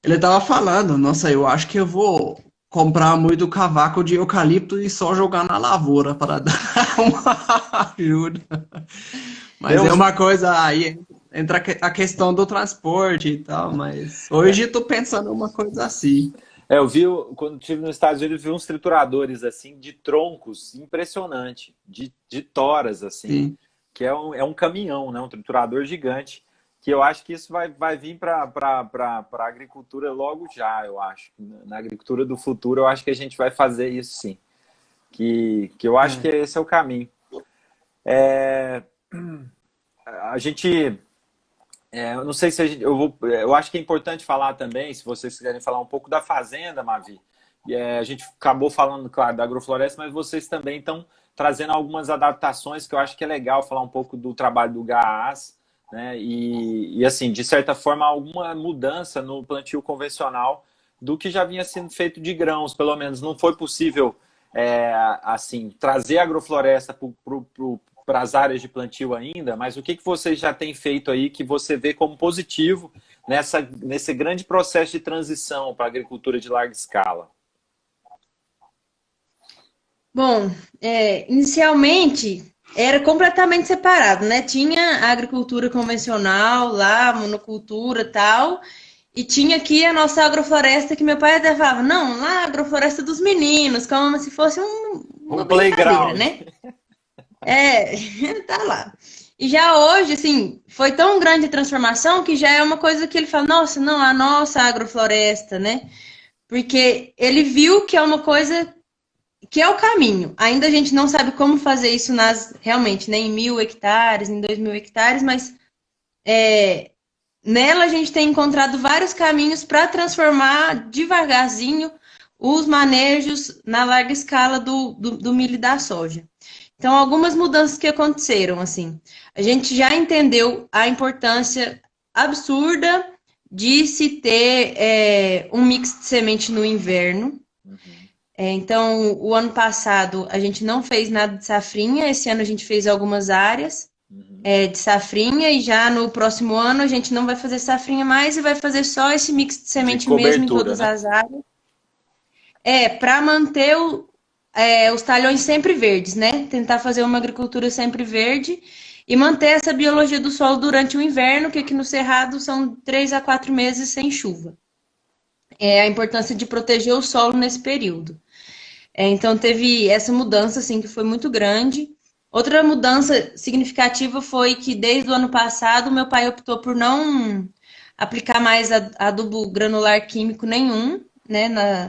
Ele tava falando, nossa, eu acho que eu vou comprar muito cavaco de eucalipto e só jogar na lavoura para dar uma ajuda. Mas é uma coisa, aí entra a questão do transporte e tal, mas hoje eu tô pensando uma coisa assim. Eu vi, quando estive nos Estados Unidos, vi uns trituradores assim, de troncos, impressionante, de toras, assim. Sim. Que é um caminhão, né? Um triturador gigante, que eu acho que isso vai vir para a agricultura logo já, eu acho. Na agricultura do futuro, eu acho que a gente vai fazer isso sim. Que eu acho que esse é o caminho. A gente... eu não sei se a gente... Eu acho que é importante falar também, se vocês quiserem falar um pouco da fazenda, Mavi. A gente acabou falando, claro, da agrofloresta, mas vocês também estão trazendo algumas adaptações que eu acho que é legal falar um pouco do trabalho do GAAS, né? E assim, de certa forma, alguma mudança no plantio convencional do que já vinha sendo feito de grãos, pelo menos. Não foi possível, assim, trazer a agrofloresta para as áreas de plantio ainda, mas o que vocês já têm feito aí que você vê como positivo nesse grande processo de transição para a agricultura de larga escala? Bom, inicialmente era completamente separado, né? Tinha a agricultura convencional lá, monocultura e tal, e tinha aqui a nossa agrofloresta que meu pai até falava, não, lá a agrofloresta dos meninos, como se fosse uma playground, né? Tá lá. E já hoje, assim, foi tão grande a transformação que já é uma coisa que ele fala, nossa, não, a nossa agrofloresta, né? Porque ele viu que é uma coisa que é o caminho. Ainda a gente não sabe como fazer isso realmente, né, em 1.000 hectares, em 2.000 hectares, mas nela a gente tem encontrado vários caminhos para transformar devagarzinho os manejos na larga escala do milho e da soja. Então, algumas mudanças que aconteceram, assim, a gente já entendeu a importância absurda de se ter um mix de semente no inverno. Então, o ano passado a gente não fez nada de safrinha, esse ano a gente fez algumas áreas de safrinha, e já no próximo ano a gente não vai fazer safrinha mais e vai fazer só esse mix de semente mesmo em todas as áreas. Para manter os talhões sempre verdes, né? Tentar fazer uma agricultura sempre verde e manter essa biologia do solo durante o inverno, que aqui no Cerrado são 3 a 4 meses sem chuva. A importância de proteger o solo nesse período. Então, teve essa mudança, assim, que foi muito grande. Outra mudança significativa foi que, desde o ano passado, meu pai optou por não aplicar mais adubo granular químico nenhum, né,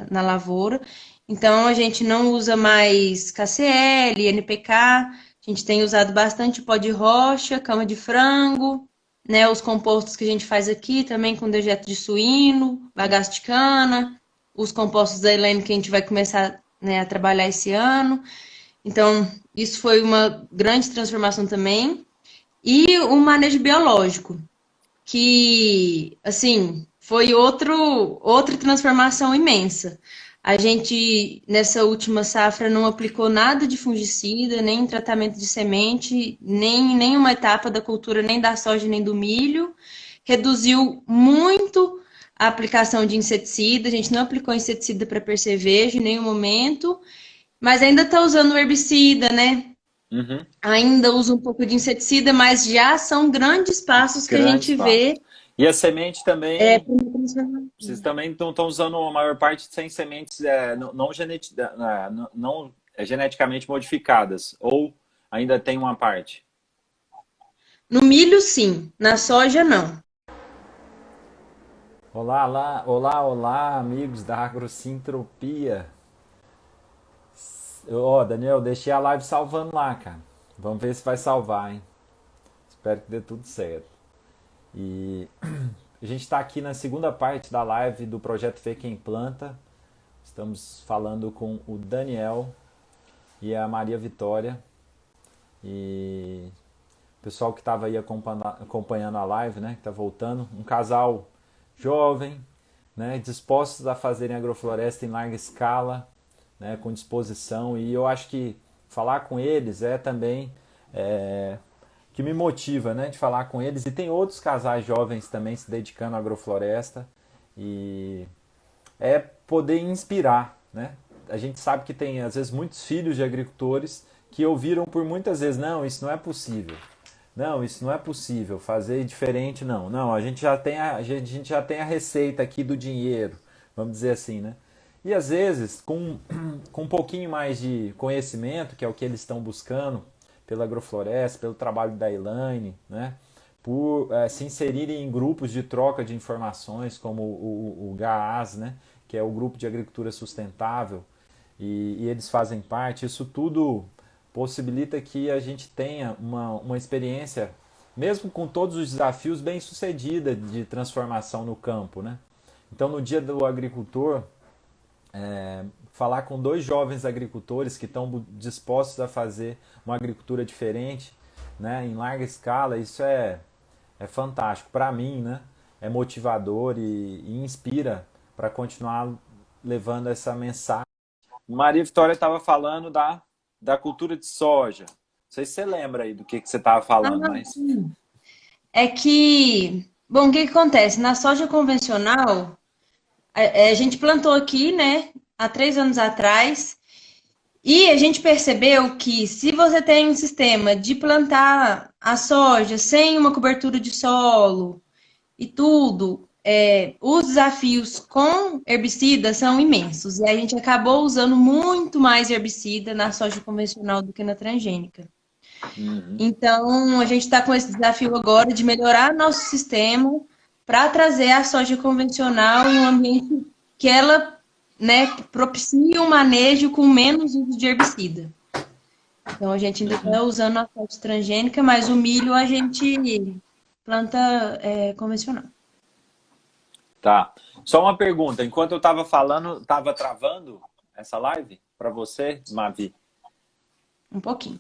na lavoura. Então, a gente não usa mais KCl, NPK, a gente tem usado bastante pó de rocha, cama de frango, né, os compostos que a gente faz aqui também com dejeto de suíno, bagaço de cana, os compostos da Elaine que a gente vai começar, né, a trabalhar esse ano. Então, isso foi uma grande transformação também. E o manejo biológico, que, assim, foi outra transformação imensa. A gente, nessa última safra, não aplicou nada de fungicida, nem tratamento de semente, nem em nenhuma etapa da cultura, nem da soja, nem do milho. Reduziu muito a aplicação de inseticida, a gente não aplicou inseticida para percevejo em nenhum momento, mas ainda está usando herbicida, né? Ainda usa um pouco de inseticida, mas já são grandes passos que a gente vê. E a semente também, vocês também estão usando a maior parte sem sementes não geneticamente modificadas, ou ainda tem uma parte? No milho, sim. Na soja, não. Olá, amigos da Agrosintropia. Daniel, deixei a live salvando lá, cara. Vamos ver se vai salvar, hein? Espero que dê tudo certo. E a gente está aqui na segunda parte da live do Projeto Fê Quem Planta. Estamos falando com o Daniel e a Maria Vitória. E o pessoal que estava aí acompanhando a live, né? Que está voltando. Um casal jovem, né? Dispostos a fazerem agrofloresta em larga escala, né? Com disposição. E eu acho que falar com eles é também... que me motiva, né, de falar com eles. E tem outros casais jovens também se dedicando à agrofloresta, e é poder inspirar, né? A gente sabe que tem, às vezes, muitos filhos de agricultores que ouviram por muitas vezes: não, isso não é possível. Não, isso não é possível, fazer diferente, não. Não, a gente já tem a receita aqui do dinheiro, vamos dizer assim, né? E às vezes, com um pouquinho mais de conhecimento, que é o que eles estão buscando, pela agrofloresta, pelo trabalho da Elaine, né? Por se inserirem em grupos de troca de informações, como o GAAS, né? Que é o Grupo de Agricultura Sustentável, e eles fazem parte. Isso tudo possibilita que a gente tenha uma experiência, mesmo com todos os desafios, bem sucedida de transformação no campo, né? Então, no Dia do Agricultor, falar com 2 jovens agricultores que estão dispostos a fazer uma agricultura diferente, né, em larga escala, isso é fantástico. Para mim, né, é motivador e inspira para continuar levando essa mensagem. Maria Vitória estava falando da cultura de soja. Não sei se você lembra aí do que você estava falando, mas... É que... Bom, o que acontece? Na soja convencional, a gente plantou aqui, né, há 3 anos atrás, e a gente percebeu que, se você tem um sistema de plantar a soja sem uma cobertura de solo e tudo, os desafios com herbicida são imensos. E a gente acabou usando muito mais herbicida na soja convencional do que na transgênica. Então, a gente está com esse desafio agora de melhorar nosso sistema para trazer a soja convencional em um ambiente que ela né, propicia um manejo com menos uso de herbicida. Então, a gente ainda está usando a soja transgênica, mas o milho a gente planta convencional. Tá. Só uma pergunta. Enquanto eu estava falando, estava travando essa live para você, Mavi? Um pouquinho.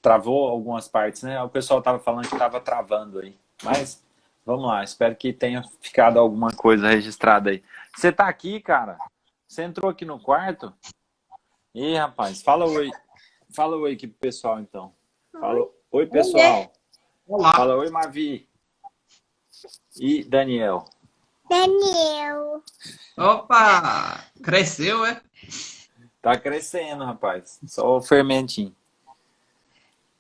Travou algumas partes, né? O pessoal estava falando que estava travando aí. Mas vamos lá. Espero que tenha ficado alguma coisa registrada aí. Você tá aqui, cara? Você entrou aqui no quarto? Ih, rapaz, fala oi. Fala oi aqui pro pessoal, então. Fala oi, pessoal. Olá. Fala oi, Mavi. E Daniel. Daniel. Opa! Cresceu, é? Tá crescendo, rapaz. Só o fermentinho.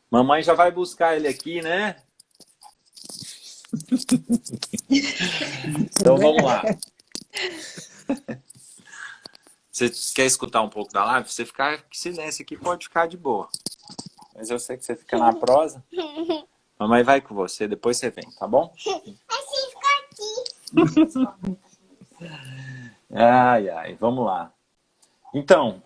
Mamãe já vai buscar ele aqui, né? Então vamos lá. Você quer escutar um pouco da live? Você ficar em silêncio aqui pode ficar de boa. Mas eu sei que você fica na prosa. Mamãe vai com você, depois você vem, tá bom? Assim fica aqui. Ai, ai, vamos lá. Então,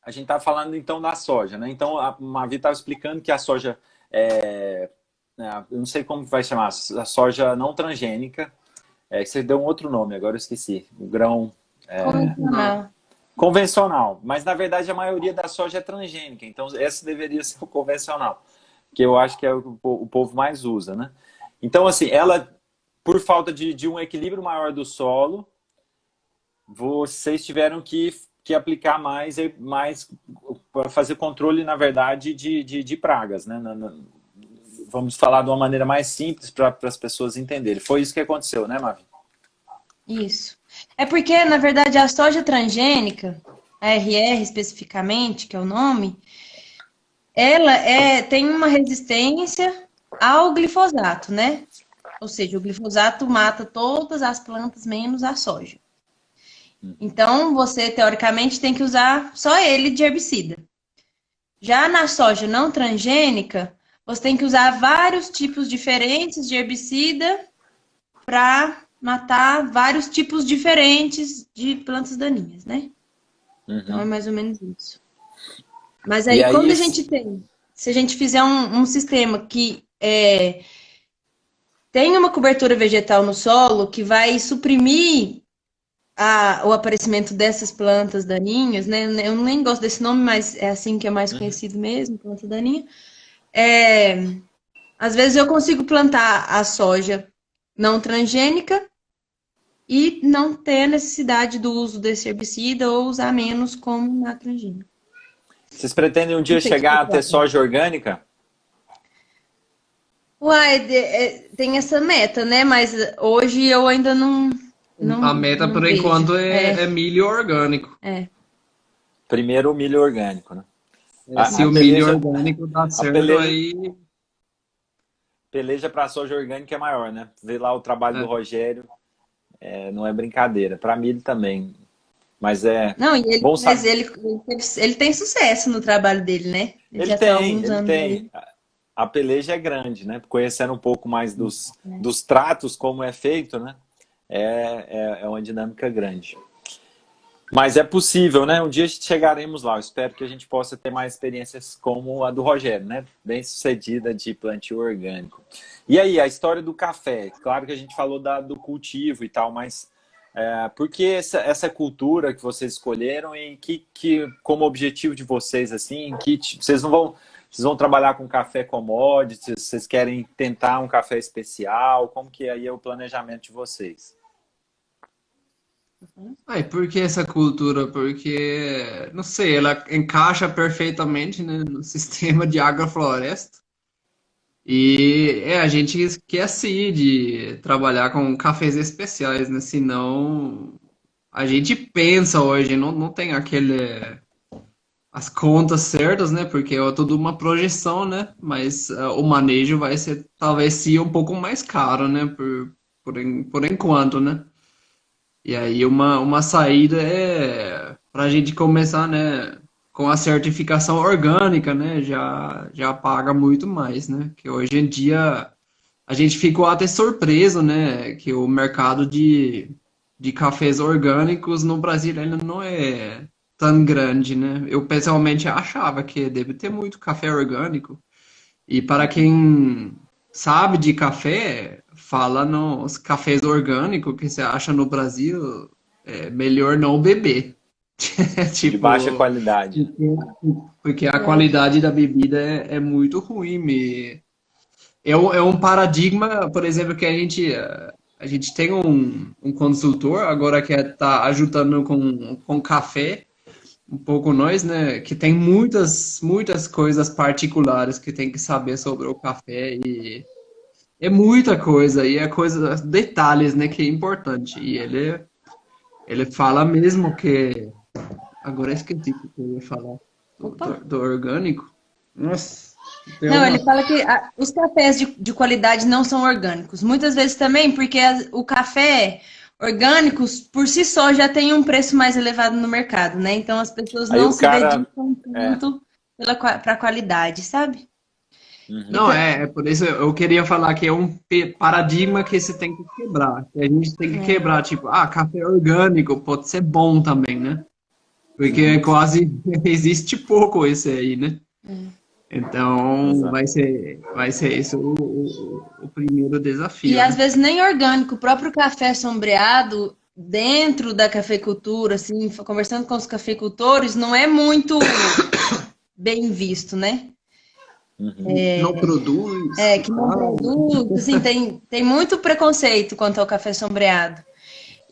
a gente tá falando então da soja, né? Então, a Mavi estava explicando que a soja eu não sei como vai chamar, a soja não transgênica, que você deu um outro nome, agora eu esqueci. O grão convencional. Mas, na verdade, a maioria da soja é transgênica. Então, essa deveria ser o convencional, que eu acho que é o que o povo mais usa, né? Então, assim, ela, por falta de um equilíbrio maior do solo, vocês tiveram que aplicar mais para fazer controle, na verdade, de pragas, né? Vamos falar de uma maneira mais simples para as pessoas entenderem. Foi isso que aconteceu, né, Mavi? Isso. É porque, na verdade, a soja transgênica, a RR especificamente, que é o nome, ela tem uma resistência ao glifosato, né? Ou seja, o glifosato mata todas as plantas menos a soja. Então, você, teoricamente, tem que usar só ele de herbicida. Já na soja não transgênica, você tem que usar vários tipos diferentes de herbicida para matar vários tipos diferentes de plantas daninhas, né? Então, é mais ou menos isso. Mas aí, quando a gente tem... Se a gente fizer um sistema que tem uma cobertura vegetal no solo que vai suprimir o aparecimento dessas plantas daninhas, né? Eu nem gosto desse nome, mas é assim que é mais conhecido mesmo, planta daninha. Às vezes eu consigo plantar a soja não transgênica e não ter a necessidade do uso desse herbicida ou usar menos como na transgênica. Vocês pretendem um dia chegar a ter soja orgânica? Uai, tem essa meta, né? Mas hoje eu ainda não A meta, por vejo. enquanto, é milho orgânico. Primeiro o milho orgânico, né? Se o milho orgânico dá certo, aí... Peleja para soja orgânica é maior, né? Vê lá o trabalho do Rogério, não é brincadeira. Para milho também. Mas Não, mas ele tem sucesso no trabalho dele, né? Ele tem. A peleja é grande, né? Conhecendo um pouco mais dos tratos, como é feito, né? É uma dinâmica grande. Mas é possível, né? Um dia chegaremos lá. Eu espero que a gente possa ter mais experiências como a do Rogério, né? Bem sucedida de plantio orgânico. E aí, a história do café. Claro que a gente falou do cultivo e tal, mas por que essa cultura que vocês escolheram e que como objetivo de vocês, assim, vocês vão trabalhar com café commodity, vocês querem tentar um café especial? Como que aí é o planejamento de vocês? Por que essa cultura? Porque, não sei, ela encaixa perfeitamente, né, no sistema de agrofloresta. E a gente esquece de trabalhar com cafés especiais, né? Senão a gente pensa hoje, não tem as contas certas, né? Porque é tudo uma projeção, né? Mas o manejo vai ser talvez sim um pouco mais caro, né? Por enquanto, né? E aí uma saída para a gente começar, né? Com a certificação orgânica, né? Já paga muito mais, né? Que hoje em dia a gente ficou até surpreso, né? Que o mercado de de cafés orgânicos no Brasil ainda não é tão grande, né? Eu pessoalmente achava que deve ter muito café orgânico. E para quem sabe de café, fala nos cafés orgânicos que você acha no Brasil, é melhor não beber. De baixa Tipo, qualidade. porque a qualidade da bebida é muito ruim. É um paradigma, por exemplo, que a gente tem um consultor agora que está ajudando com café, um pouco nós, né? Que tem muitas coisas particulares que tem que saber sobre o café e é muita coisa, e é coisa, detalhes, né, que é importante. E ele fala mesmo que. Agora eu esqueci o que eu ia falar Opa. do orgânico. Nossa, tem Não, uma. ele fala que os cafés de qualidade não são orgânicos. Muitas vezes também porque o café orgânicos, por si só, já tem um preço mais elevado no mercado, né? Então as pessoas Aí não o se cara. dedicam É. tanto para a qualidade, sabe? Uhum. Não, é por isso eu queria falar que é um paradigma que você tem que quebrar. Que a gente tem que quebrar, tipo, café orgânico pode ser bom também, né? Porque quase existe pouco esse aí, né? Então, Exato. vai ser esse o primeiro E desafio, às né? vezes nem orgânico, o próprio café sombreado dentro da cafeicultura, assim, conversando com os cafeicultores, não é muito bem visto, né? Uhum. Não produz É, e que não tal. produz, assim, tem muito preconceito quanto ao café sombreado.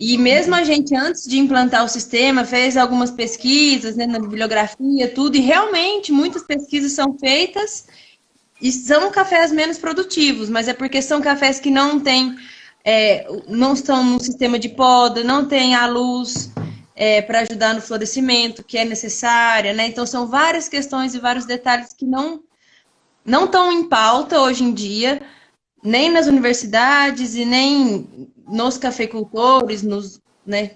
E mesmo a gente, antes de implantar o sistema, fez algumas pesquisas, né, na bibliografia, tudo, e realmente muitas pesquisas são feitas e são cafés menos produtivos, mas é porque são cafés que não têm, não estão no sistema de poda, não tem a luz para ajudar no florescimento que é necessária, né? Então são várias questões e vários detalhes que não estão em pauta hoje em dia, nem nas universidades e nem nos cafeicultores, né,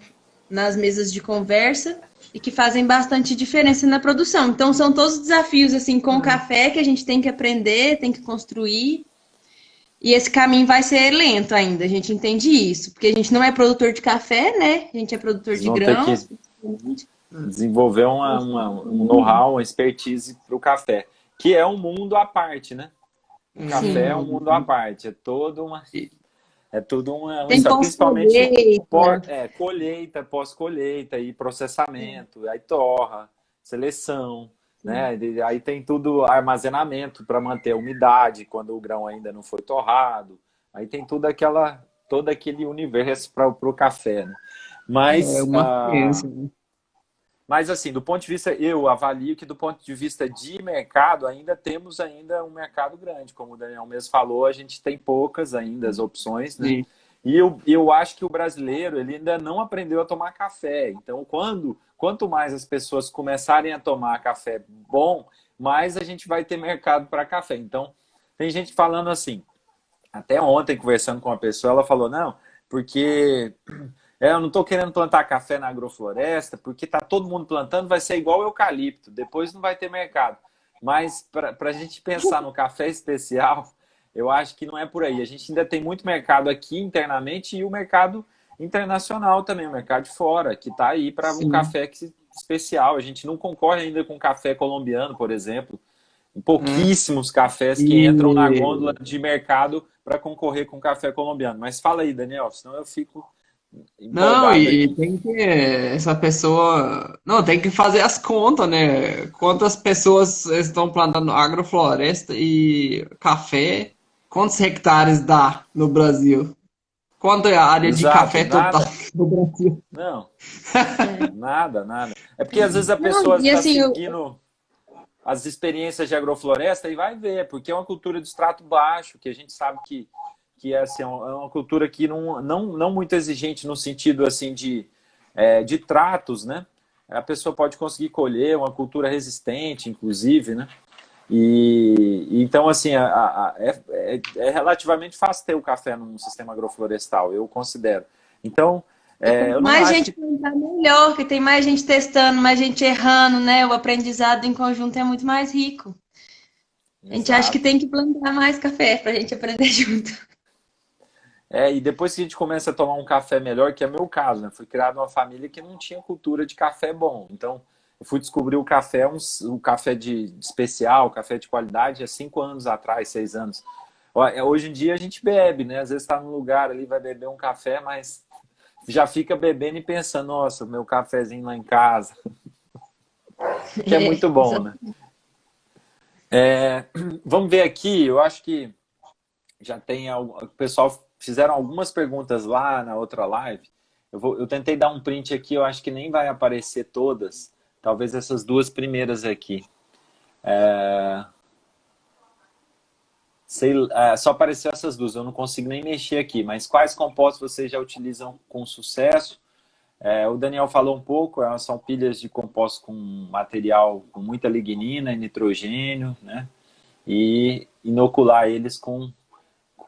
nas mesas de conversa, e que fazem bastante diferença na produção. Então, são todos desafios assim com o café que a gente tem que aprender, tem que construir. E esse caminho vai ser lento ainda, a gente entende isso, porque a gente não é produtor de café, né? A gente é produtor Vocês de vão ter que grãos. desenvolver um know-how, uma expertise para o café, que é um mundo à parte, né? O café é um mundo à parte, é tudo uma Tem história, principalmente pós-colheita. colheita, pós-colheita e processamento, aí torra, seleção, né? Aí tem tudo armazenamento para manter a umidade quando o grão ainda não foi torrado. Aí tem todo aquele universo para o café, né? É Mas, uma ciência, né? mas assim, do ponto de vista, eu avalio que do ponto de vista de mercado, temos ainda um mercado grande. Como o Daniel mesmo falou, a gente tem poucas ainda as opções, né? Sim. E eu acho que o brasileiro ele ainda não aprendeu a tomar café. Então, quanto mais as pessoas começarem a tomar café bom, mais a gente vai ter mercado para café. Então, tem gente falando assim, até ontem, conversando com uma pessoa, ela falou, não, porque eu não estou querendo plantar café na agrofloresta, porque está todo mundo plantando, vai ser igual eucalipto, depois não vai ter mercado. Mas para a gente pensar no café especial, eu acho que não é por aí. A gente ainda tem muito mercado aqui internamente e o mercado internacional também, o mercado de fora, que está aí para um Sim. café especial. A gente não concorre ainda com café colombiano, por exemplo. Pouquíssimos cafés que entram na gôndola de mercado para concorrer com café colombiano. Mas fala aí, Daniel, senão eu fico Não, empolgado e aqui. tem que essa pessoa, não, tem que fazer as contas, né? Quantas pessoas estão plantando agrofloresta e café? Quantos hectares dá no Brasil? Quanto é a área de Exato, café total nada. no Brasil? Não, nada. É porque às vezes a Não, pessoa e está assim, seguindo as experiências de agrofloresta e vai ver, porque é uma cultura de extrato baixo, que a gente sabe que é, assim, é uma cultura que não muito exigente no sentido assim de tratos, né? A pessoa pode conseguir colher, uma cultura resistente, inclusive, né? E então, assim, é relativamente fácil ter o café num sistema agroflorestal, eu considero. Então, eu quanto não mais acho gente que. plantar, melhor, que tem mais gente testando, mais gente errando, né? O aprendizado em conjunto é muito mais rico. A gente acha que Exato. tem que plantar mais café para a gente aprender junto. E depois que a gente começa a tomar um café melhor, que é meu caso, né? Fui criado numa família que não tinha cultura de café bom. Então, eu fui descobrir o café, um café de especial, café de qualidade, há 5 anos atrás, 6 anos. Hoje em dia a gente bebe, né? Às vezes está num lugar ali, vai beber um café, mas já fica bebendo e pensando, nossa, o meu cafezinho lá em casa, que é muito bom, né? Vamos ver aqui, eu acho que já tem o pessoal fizeram algumas perguntas lá na outra live. Eu tentei dar um print aqui, eu acho que nem vai aparecer todas. Talvez essas duas primeiras aqui. Só apareceu essas duas, eu não consigo nem mexer aqui. Mas quais compostos vocês já utilizam com sucesso? O Daniel falou um pouco, são pilhas de compostos com material com muita lignina e nitrogênio, né? E inocular eles com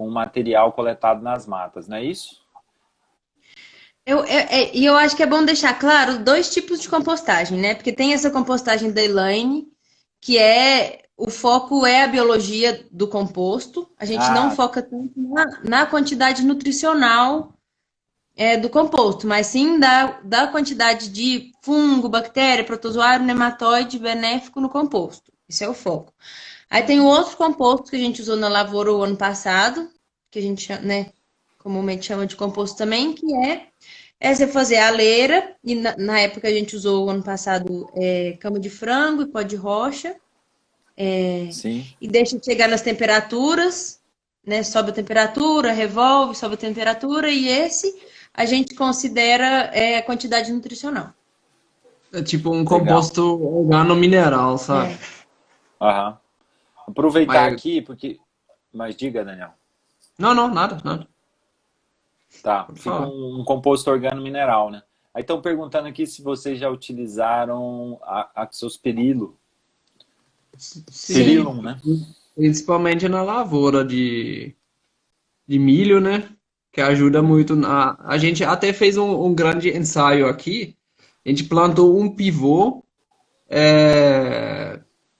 material coletado nas matas, não é isso? E eu acho que é bom deixar claro dois tipos de compostagem, né? Porque tem essa compostagem da Elaine, que o foco é a biologia do composto. A gente não foca tanto na quantidade nutricional do composto, mas sim da quantidade de fungo, bactéria, protozoário, nematóide benéfico no composto. Esse é o foco. Aí tem o outro composto que a gente usou na lavoura o ano passado, que a gente, né, comumente chama de composto também, que é você fazer a leira, e na época a gente usou o ano passado cama de frango e pó de rocha, Sim. e deixa chegar nas temperaturas, né, sobe a temperatura, revolve, sobe a temperatura, e esse a gente considera a quantidade nutricional. É tipo um composto organomineral, sabe? Aham. Aproveitar aqui, porque... Mas diga, Daniel. Não, nada. Tá, fica um composto organomineral, né? Aí estão perguntando aqui se vocês já utilizaram Azoxystrobilo. Sim. Né? Principalmente na lavoura de milho, né? Que ajuda muito. A gente até fez um grande ensaio aqui. A gente plantou um pivô,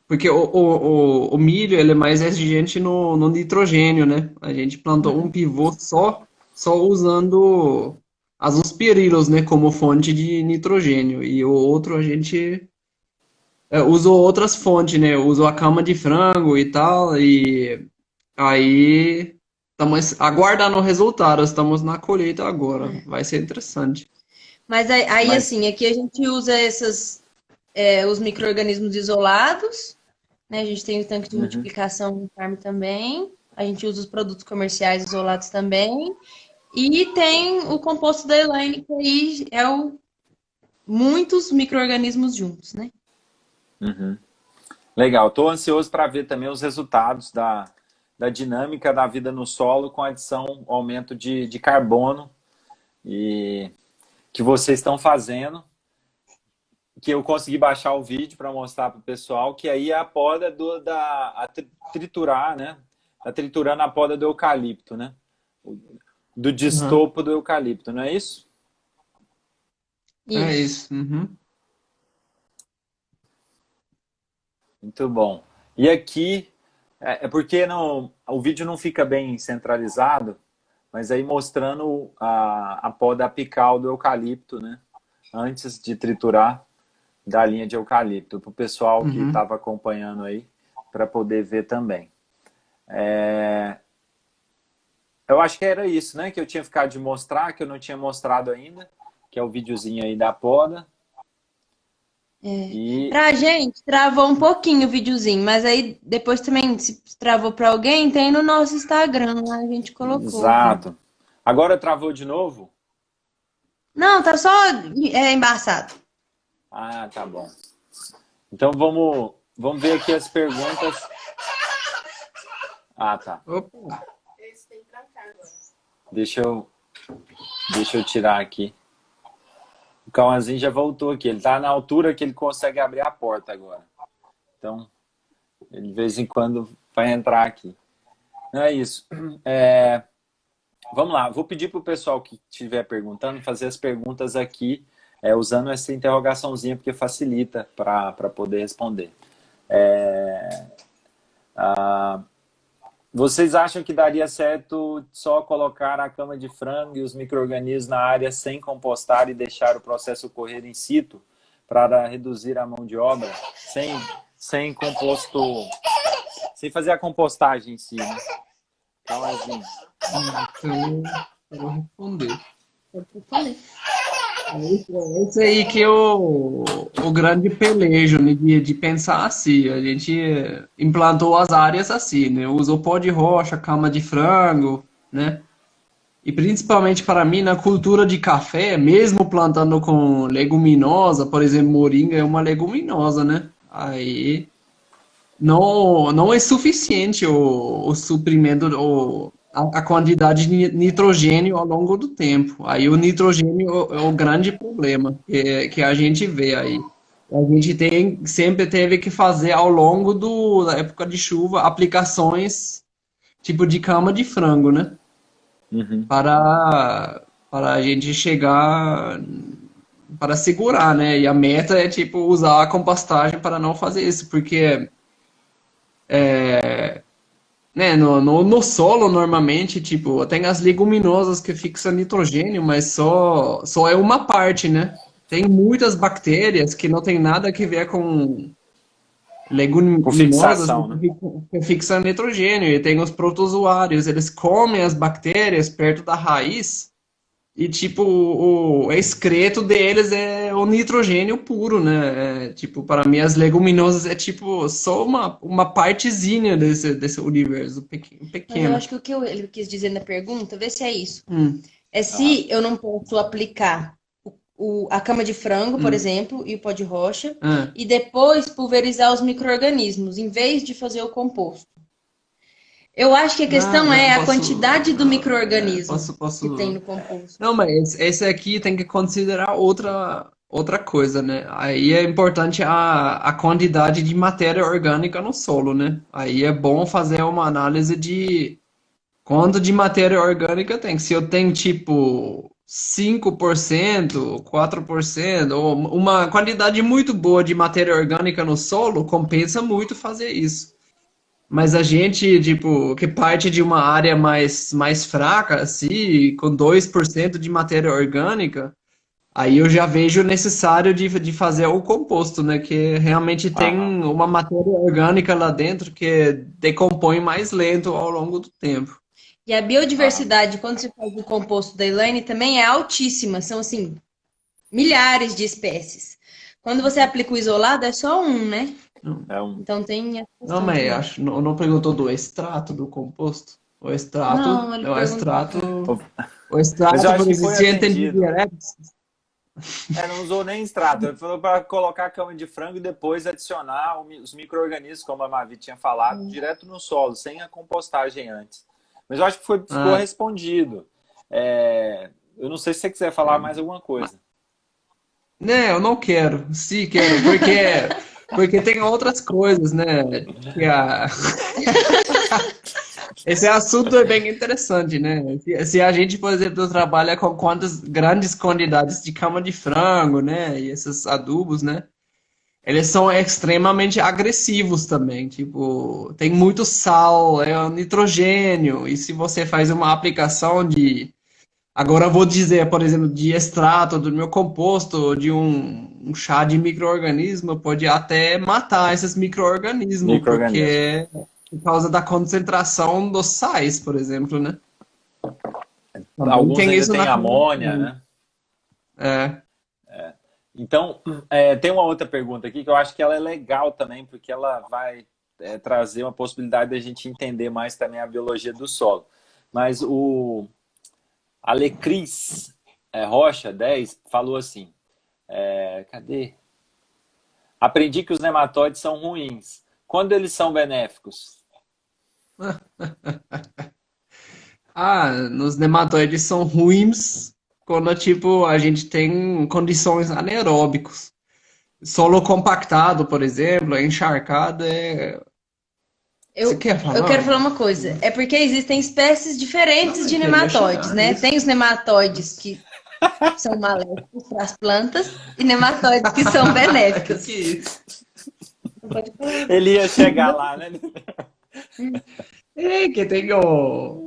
porque o milho ele é mais exigente no nitrogênio, né? A gente plantou um pivô só usando azospirilos, né? Como fonte de nitrogênio. E o outro a gente usou outras fontes, né? Usou a cama de frango e tal. E aí estamos aguardando o resultado. Estamos na colheita agora. Vai ser interessante. Mas assim, aqui a gente usa os micro-organismos isolados, né? A gente tem o tanque de multiplicação no farm também. A gente usa os produtos comerciais isolados também. E tem o composto da Elaine, que aí muitos micro-organismos juntos, né? Legal. Estou ansioso para ver também os resultados da dinâmica da vida no solo com adição, aumento de carbono e que vocês estão fazendo, que eu consegui baixar o vídeo para mostrar para o pessoal, que aí é a poda triturar, né? Tá triturando a poda do eucalipto, né? Do destopo do eucalipto, não é isso? É isso. Muito bom. E aqui, porque o vídeo não fica bem centralizado, mas aí mostrando a poda apical do eucalipto, né? Antes de triturar da linha de eucalipto, para o pessoal que estava acompanhando aí, para poder ver também. Eu acho que era isso, né? Que eu tinha ficado de mostrar, que eu não tinha mostrado ainda, que é o videozinho aí da poda. Pra gente, travou um pouquinho o videozinho, mas aí depois também, se travou para alguém, tem no nosso Instagram, lá a gente colocou. Exato. Agora travou de novo? Não, tá só embaçado. Ah, tá bom. Então vamos ver aqui as perguntas. Ah, tá. Opa. Deixa eu tirar aqui. O Cauãzinho já voltou aqui. Ele está na altura que ele consegue abrir a porta agora. Então, ele de vez em quando vai entrar aqui. Não é isso. Vamos lá. Vou pedir para o pessoal que estiver perguntando fazer as perguntas aqui usando essa interrogaçãozinha, porque facilita para poder responder. Vocês acham que daria certo só colocar a cama de frango e os micro-organismos na área sem compostar e deixar o processo ocorrer in situ para reduzir a mão de obra? Sem composto, sem fazer a compostagem em si, né? Então, assim, Então, eu vou responder. Pode responder. Esse aí que é o grande pelejo, né, de pensar assim. A gente implantou as áreas assim, né? Usou pó de rocha, cama de frango, né? E principalmente para mim, na cultura de café, mesmo plantando com leguminosa, por exemplo, moringa é uma leguminosa, né? Aí não é suficiente o suprimento, a quantidade de nitrogênio ao longo do tempo. Aí o nitrogênio é o grande problema que a gente vê aí. A gente sempre teve que fazer ao longo da época de chuva aplicações tipo de cama de frango, né? uhum. Para a gente chegar, para segurar, né? E a meta é tipo usar a compostagem para não fazer isso, porque né, no solo, normalmente, tipo, tem as leguminosas que fixam nitrogênio, mas só é uma parte, né? Tem muitas bactérias que não tem nada a ver com Com leguminosas fixação, né? que fixam nitrogênio. E tem os protozoários, eles comem as bactérias perto da raiz e, tipo, o excreto deles é o nitrogênio puro, né? Tipo, para mim, as leguminosas é, tipo, só uma partezinha desse universo Mas eu pequeno. acho que o que ele quis dizer na pergunta, vê se é isso. Hum, É se eu não posso aplicar a cama de frango, por exemplo, e o pó de rocha, ah, e depois pulverizar os micro-organismos, em vez de fazer o composto. Eu acho que a questão é a quantidade do micro-organismo que tem no composto. Não, mas esse aqui tem que considerar outra coisa, né? Aí é importante a quantidade de matéria orgânica no solo, né? Aí é bom fazer uma análise de quanto de matéria orgânica tem. Se eu tenho tipo 5%, 4%, ou uma quantidade muito boa de matéria orgânica no solo, compensa muito fazer isso. Mas a gente, tipo, que parte de uma área mais fraca, assim, com 2% de matéria orgânica, aí eu já vejo necessário de fazer o composto, né? Que realmente tem Aham. uma matéria orgânica lá dentro que decompõe mais lento ao longo do tempo. E a biodiversidade, quando se faz o composto da Elaine, também é altíssima. São, assim, milhares de espécies. Quando você aplica o isolado, é só um, né? É um... Então tem essa Não, questão mas também. acho, não perguntou do extrato do composto? O extrato, Não, ele o perguntou. extrato, o Mas eu extrato, acho por que exemplo, foi se entender atendido. direto. Não usou nem extrato. Ele falou para colocar a cama de frango e depois adicionar os micro-organismos, como a Mavi tinha falado, direto no solo, sem a compostagem antes. Mas eu acho que ficou respondido. Eu não sei se você quiser falar mais alguma coisa. Não, eu não quero. Sim, quero, porque tem outras coisas, né? Esse assunto é bem interessante, né? Se a gente, por exemplo, trabalha com grandes quantidades de cama de frango, né? E esses adubos, né? Eles são extremamente agressivos também. Tipo, tem muito sal, é o nitrogênio. E se você faz uma aplicação de. Agora eu vou dizer, por exemplo, de extrato do meu composto, de um chá de micro-organismo, pode até matar esses micro-organismos, Micro-organismo. porque por causa da concentração dos sais, por exemplo, né? Também Alguns tem ainda isso têm na amônia, né? É. Então, tem uma outra pergunta aqui que eu acho que ela é legal também, porque ela vai trazer uma possibilidade da gente entender mais também a biologia do solo. Mas o Alecris Rocha 10 falou assim, cadê? Aprendi que os nematóides são ruins. Quando eles são benéficos? Nos nematóides são ruins quando, tipo, a gente tem condições anaeróbicas. Solo compactado, por exemplo, encharcado, Você quer Eu falar? quero falar uma coisa. É porque existem espécies diferentes de nematóides, né? Tem os nematóides que são maléficos para as plantas e nematóides que são benéficos. Que isso? Pode falar. Ele ia chegar lá, né? É, que tem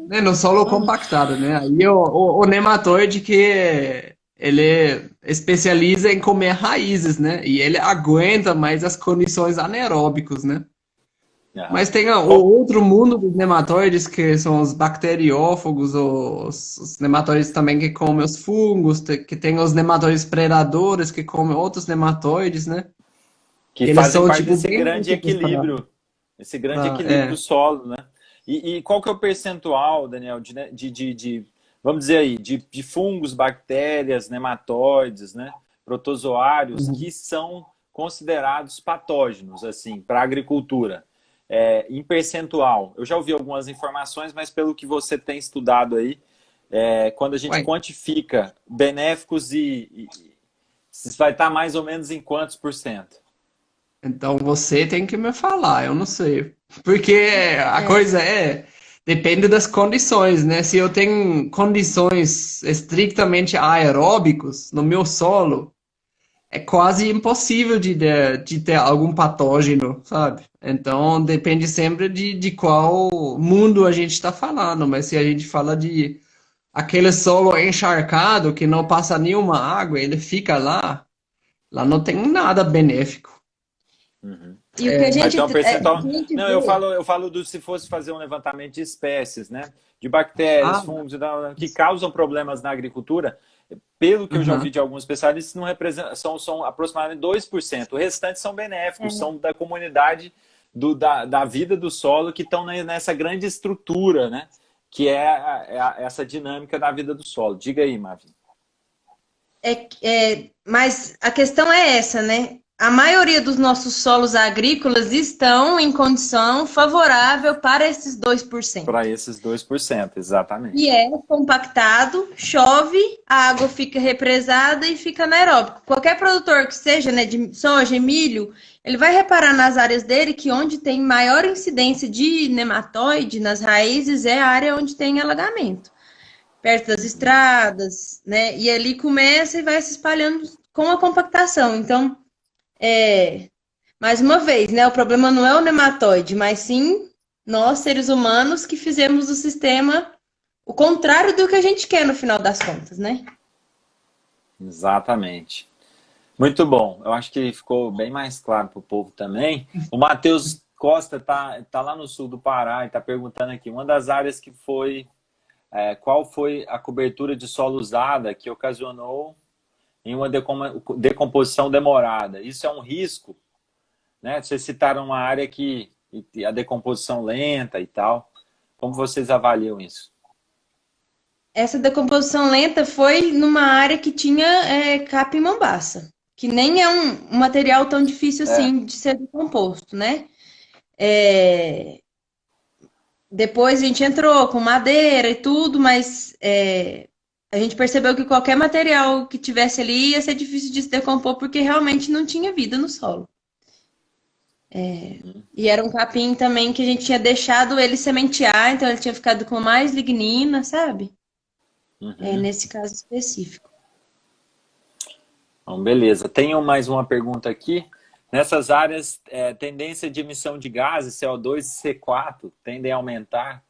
né, no solo compactado, né? Aí o nematóide que ele especializa em comer raízes, né? E ele aguenta mais as condições anaeróbicas, né? Aham. Mas tem o Qual- outro mundo dos nematóides, que são os bacteriófagos, os nematóides também que comem os fungos, que tem os nematóides predadores que comem outros nematóides, né? Que Que eles fazem são, parte tipo, desse bem grande úteis para... equilíbrio, esse grande equilíbrio do solo, né? E qual que é o percentual, Daniel, vamos dizer aí, de fungos, bactérias, nematóides, né, protozoários que são considerados patógenos, assim, para a agricultura? Em percentual, eu já ouvi algumas informações, mas pelo que você tem estudado aí, quando a gente Ué, quantifica benéficos vai estar mais ou menos em quantos por cento? então você tem que me falar, eu não sei. Porque a É, coisa depende das condições, né? Se eu tenho condições estritamente aeróbicos no meu solo, é quase impossível de ter algum patógeno, sabe? Então depende sempre de qual mundo a gente está falando, mas se a gente fala de aquele solo encharcado que não passa nenhuma água, ele fica lá não tem nada benéfico. Uhum. e o que a Mas gente, tem um o percentual. que a gente Não, vê eu falo se fosse fazer um levantamento de espécies, né? De bactérias, Ah, fungos que causam problemas na agricultura. Pelo que eu já ouvi uhum. de alguns especialistas, não representam, são aproximadamente 2%. O restante são benéficos, é, são da comunidade da vida do solo que estão nessa grande estrutura, né? Que essa dinâmica da vida do solo. Diga aí, Marvin. mas a questão é essa, né? A maioria dos nossos solos agrícolas estão em condição favorável para esses 2%. Para esses 2%, E exatamente. é compactado, chove, a água fica represada e fica anaeróbico. Qualquer produtor que seja, né, de soja e milho, ele vai reparar nas áreas dele que onde tem maior incidência de nematóide nas raízes é a área onde tem alagamento, perto das Uhum. estradas, né? E ali começa e vai se espalhando com a compactação. Então, mais uma vez, né, o problema não é o nematóide, mas sim nós, seres humanos, que fizemos do sistema o contrário do que a gente quer no final das contas, né? Exatamente. Muito bom. Eu acho que ficou bem mais claro para o povo também. O Matheus Costa tá lá no sul do Pará e está perguntando aqui, uma das áreas que foi, qual foi a cobertura de solo usada que ocasionou em uma decomposição demorada? Isso é um risco, né? Vocês citaram uma área que a decomposição lenta e tal. Como vocês avaliam isso? Essa decomposição lenta foi numa área que tinha capim-mambaça, que nem é um material tão difícil É. assim de ser decomposto, né? É, depois a gente entrou com madeira e tudo, mas a gente percebeu que qualquer material que tivesse ali ia ser difícil de se decompor porque realmente não tinha vida no solo. E era um capim também que a gente tinha deixado ele sementear, então ele tinha ficado com mais lignina, sabe? Uhum. Nesse caso específico. Então, beleza. Tenho mais uma pergunta aqui. Nessas áreas, tendência de emissão de gases, CO2 e C4, tendem a aumentar?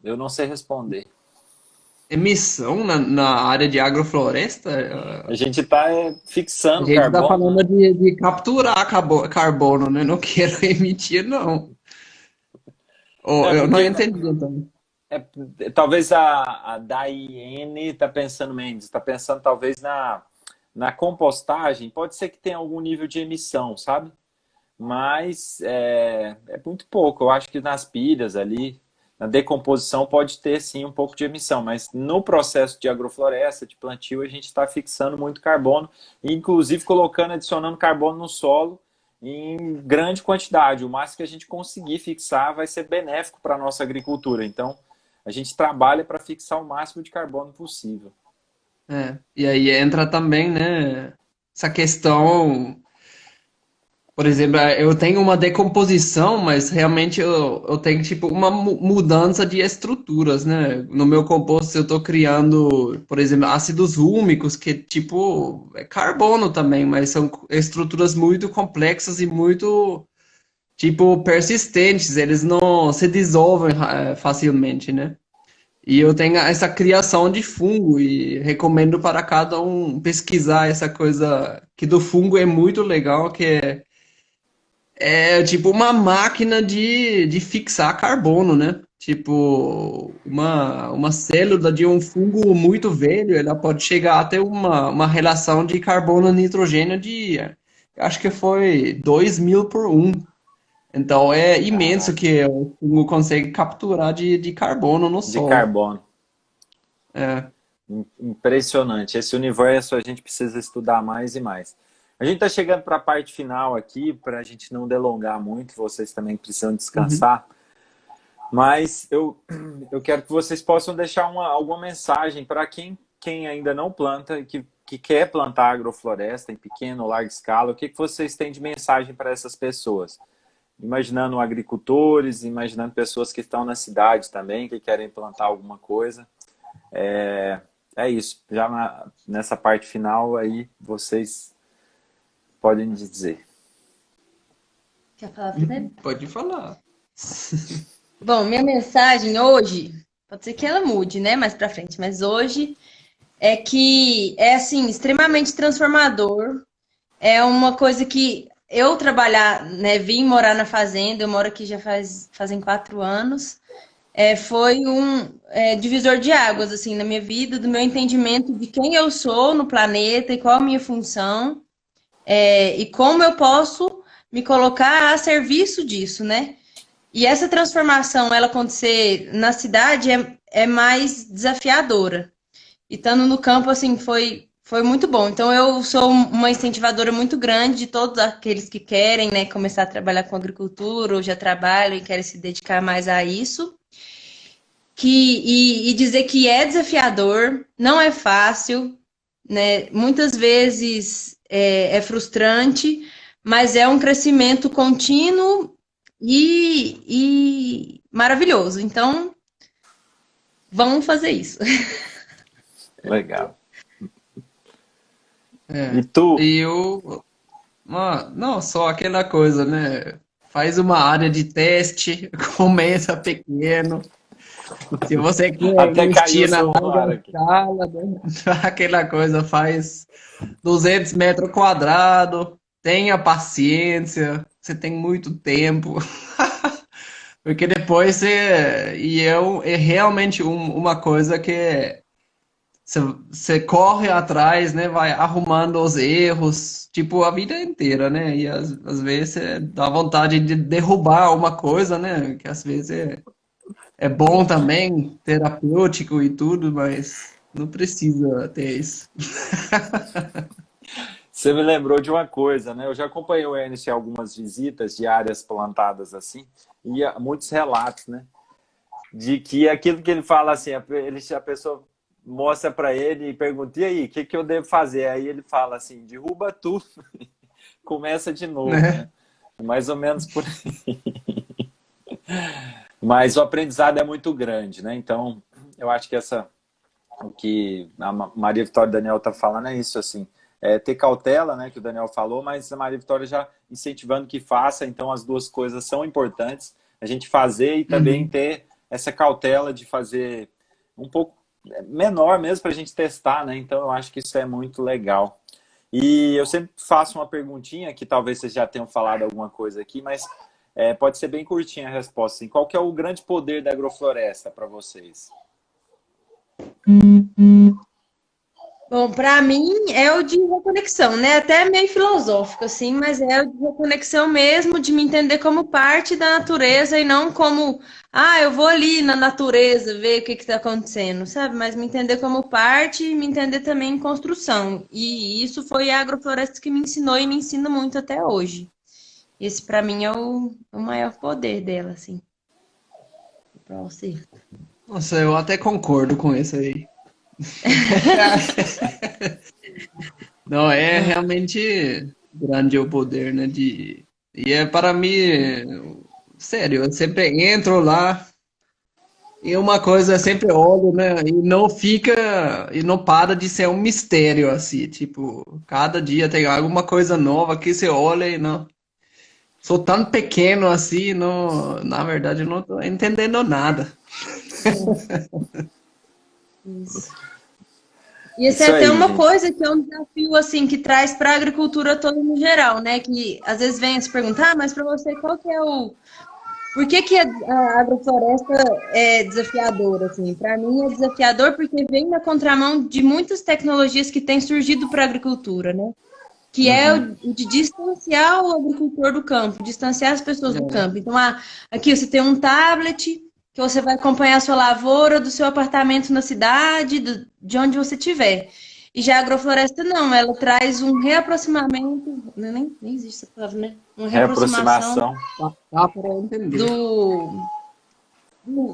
Eu não sei responder. Emissão na área de agrofloresta? A gente está A fixando gente está carbono, falando né? de capturar carbono, né? Não quero emitir, não. Oh, É eu não porque entendi, então. talvez a Daiane está pensando, Mendes, está pensando talvez na compostagem. Pode ser que tenha algum nível de emissão, sabe? Mas é muito pouco. Eu acho que nas pilhas ali, na decomposição, pode ter sim um pouco de emissão, mas no processo de agrofloresta, de plantio, a gente está fixando muito carbono, inclusive colocando, adicionando carbono no solo em grande quantidade. O máximo que a gente conseguir fixar vai ser benéfico para a nossa agricultura. Então, a gente trabalha para fixar o máximo de carbono possível. E aí entra também, né, essa questão, por exemplo, eu tenho uma decomposição, mas realmente eu tenho tipo uma mudança de estruturas, né? No meu composto eu estou criando, por exemplo, ácidos úmicos, que tipo é carbono também, mas são estruturas muito complexas e muito tipo, persistentes, eles não se dissolvem facilmente, né? E eu tenho essa criação de fungo e recomendo para cada um pesquisar essa coisa que do fungo é muito legal, que é tipo uma máquina de fixar carbono, né? Tipo, uma célula de um fungo muito velho, ela pode chegar até uma relação de carbono-nitrogênio de, acho que foi 2000 por 1. Então é imenso Caraca, que o fungo consegue capturar de carbono no de solo. carbono. É. Impressionante. Esse universo a gente precisa estudar mais e mais. A gente está chegando para a parte final aqui, para a gente não delongar muito, vocês também precisam Uhum. descansar. Mas eu quero que vocês possam deixar alguma mensagem para quem ainda não planta e que quer plantar agrofloresta em pequena ou larga escala. O que vocês têm de mensagem para essas pessoas? Imaginando agricultores, imaginando pessoas que estão na cidade também, que querem plantar alguma coisa. É isso. Já nessa parte final aí, vocês podem dizer. Quer falar primeiro? Pode falar. Bom, minha mensagem hoje, pode ser que ela mude, né, mais pra frente, mas hoje é que é assim, extremamente transformador. É uma coisa que eu trabalhar, né, vim morar na fazenda, eu moro aqui já fazem 4 anos. Foi um divisor de águas assim na minha vida, do meu entendimento de quem eu sou no planeta e qual a minha função, e como eu posso me colocar a serviço disso, né? E essa transformação, ela acontecer na cidade é mais desafiadora. E estando no campo, assim, foi muito bom. Então, eu sou uma incentivadora muito grande de todos aqueles que querem, né, começar a trabalhar com agricultura, ou já trabalham e querem se dedicar mais a isso. E dizer que é desafiador, não é fácil, né? Muitas vezes é frustrante, mas é um crescimento contínuo e maravilhoso. Então, vamos fazer isso. Legal. É. E tu? E não, só aquela coisa, né? Faz uma área de teste, começa pequeno. Se você quer Até caiu o investir na celular larga aqui. escala, né? Aquela coisa, faz 200 metros quadrados, tenha paciência, você tem muito tempo. Porque depois é realmente uma coisa que você corre atrás, né? Vai arrumando os erros, tipo, a vida inteira, né? E às vezes você dá vontade de derrubar uma coisa, né? Que às vezes é bom também, terapêutico e tudo, mas não precisa ter isso. Você me lembrou de uma coisa, né? Eu já acompanhei o Ernest em algumas visitas de áreas plantadas assim, e há muitos relatos, né? De que aquilo que ele fala assim, a pessoa mostra para ele e pergunta, e aí, o que eu devo fazer? Aí ele fala assim, derruba tudo, começa de novo, Né? né? Mais ou menos por aí. Mas o aprendizado é muito grande, né? Então, eu acho que o que a Maria Vitória e o Daniel tá falando é isso, assim, ter cautela, né, que o Daniel falou, mas a Maria Vitória já incentivando que faça, então as duas coisas são importantes, a gente fazer e também Uhum. ter essa cautela de fazer um pouco menor mesmo para a gente testar, né? Então eu acho que isso é muito legal. E eu sempre faço uma perguntinha, que talvez vocês já tenham falado alguma coisa aqui, mas pode ser bem curtinha a resposta. Assim, qual que é o grande poder da agrofloresta para vocês? Bom, para mim é o de reconexão, né? Até meio filosófico, assim, mas é o de reconexão mesmo, de me entender como parte da natureza e não como, eu vou ali na natureza ver o que está acontecendo, sabe? Mas me entender como parte e me entender também em construção. E isso foi a agrofloresta que me ensinou e me ensina muito até hoje. Esse, para mim, é o maior poder dela, assim. Para você. Nossa, eu até concordo com isso aí. Não, é realmente grande o poder, né? E para mim, sério, eu sempre entro lá e uma coisa eu sempre olho, né? E não para de ser um mistério, assim, tipo, cada dia tem alguma coisa nova que você olha e não. sou tão pequeno assim, na verdade eu não tô entendendo nada. Isso. E essa é Isso até aí, uma gente. coisa que é um desafio assim que traz para a agricultura toda no geral, né? Que às vezes vem a se perguntar, mas para você qual que é o por que que a agrofloresta é desafiadora assim? Para mim é desafiador porque vem na contramão de muitas tecnologias que têm surgido para a agricultura, né? Que é Uhum. o de distanciar o agricultor do campo, distanciar as pessoas do É, campo. Então, aqui você tem um tablet que você vai acompanhar a sua lavoura do seu apartamento na cidade, de onde você estiver. E já a agrofloresta não, ela traz um reaproximamento, nem existe essa palavra, né? Uma reaproximação Reaproximação. dá para entender. do,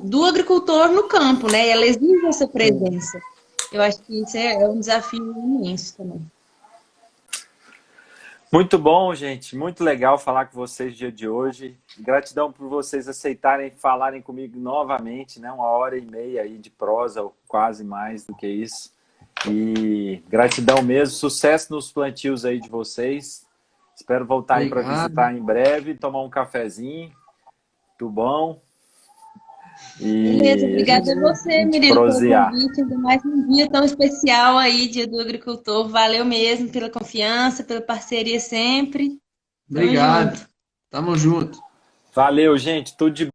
do agricultor no campo, né? Ela exige essa presença. Eu acho que isso é um desafio imenso também. Muito bom, gente. Muito legal falar com vocês no dia de hoje. Gratidão por vocês aceitarem falarem comigo novamente, né? 1h30 aí de prosa, ou quase mais do que isso. E gratidão mesmo. Sucesso nos plantios aí de vocês. Espero voltarem para Obrigado. visitar em breve, tomar um cafezinho. Tudo bom? Beleza, E a obrigada a você, gente Murilo, pelo prosear. convite, ainda mais num dia tão especial aí, Dia do Agricultor. Valeu mesmo pela confiança, pela parceria sempre. Tamo Obrigado. junto. Tamo junto. Valeu, gente. Tudo de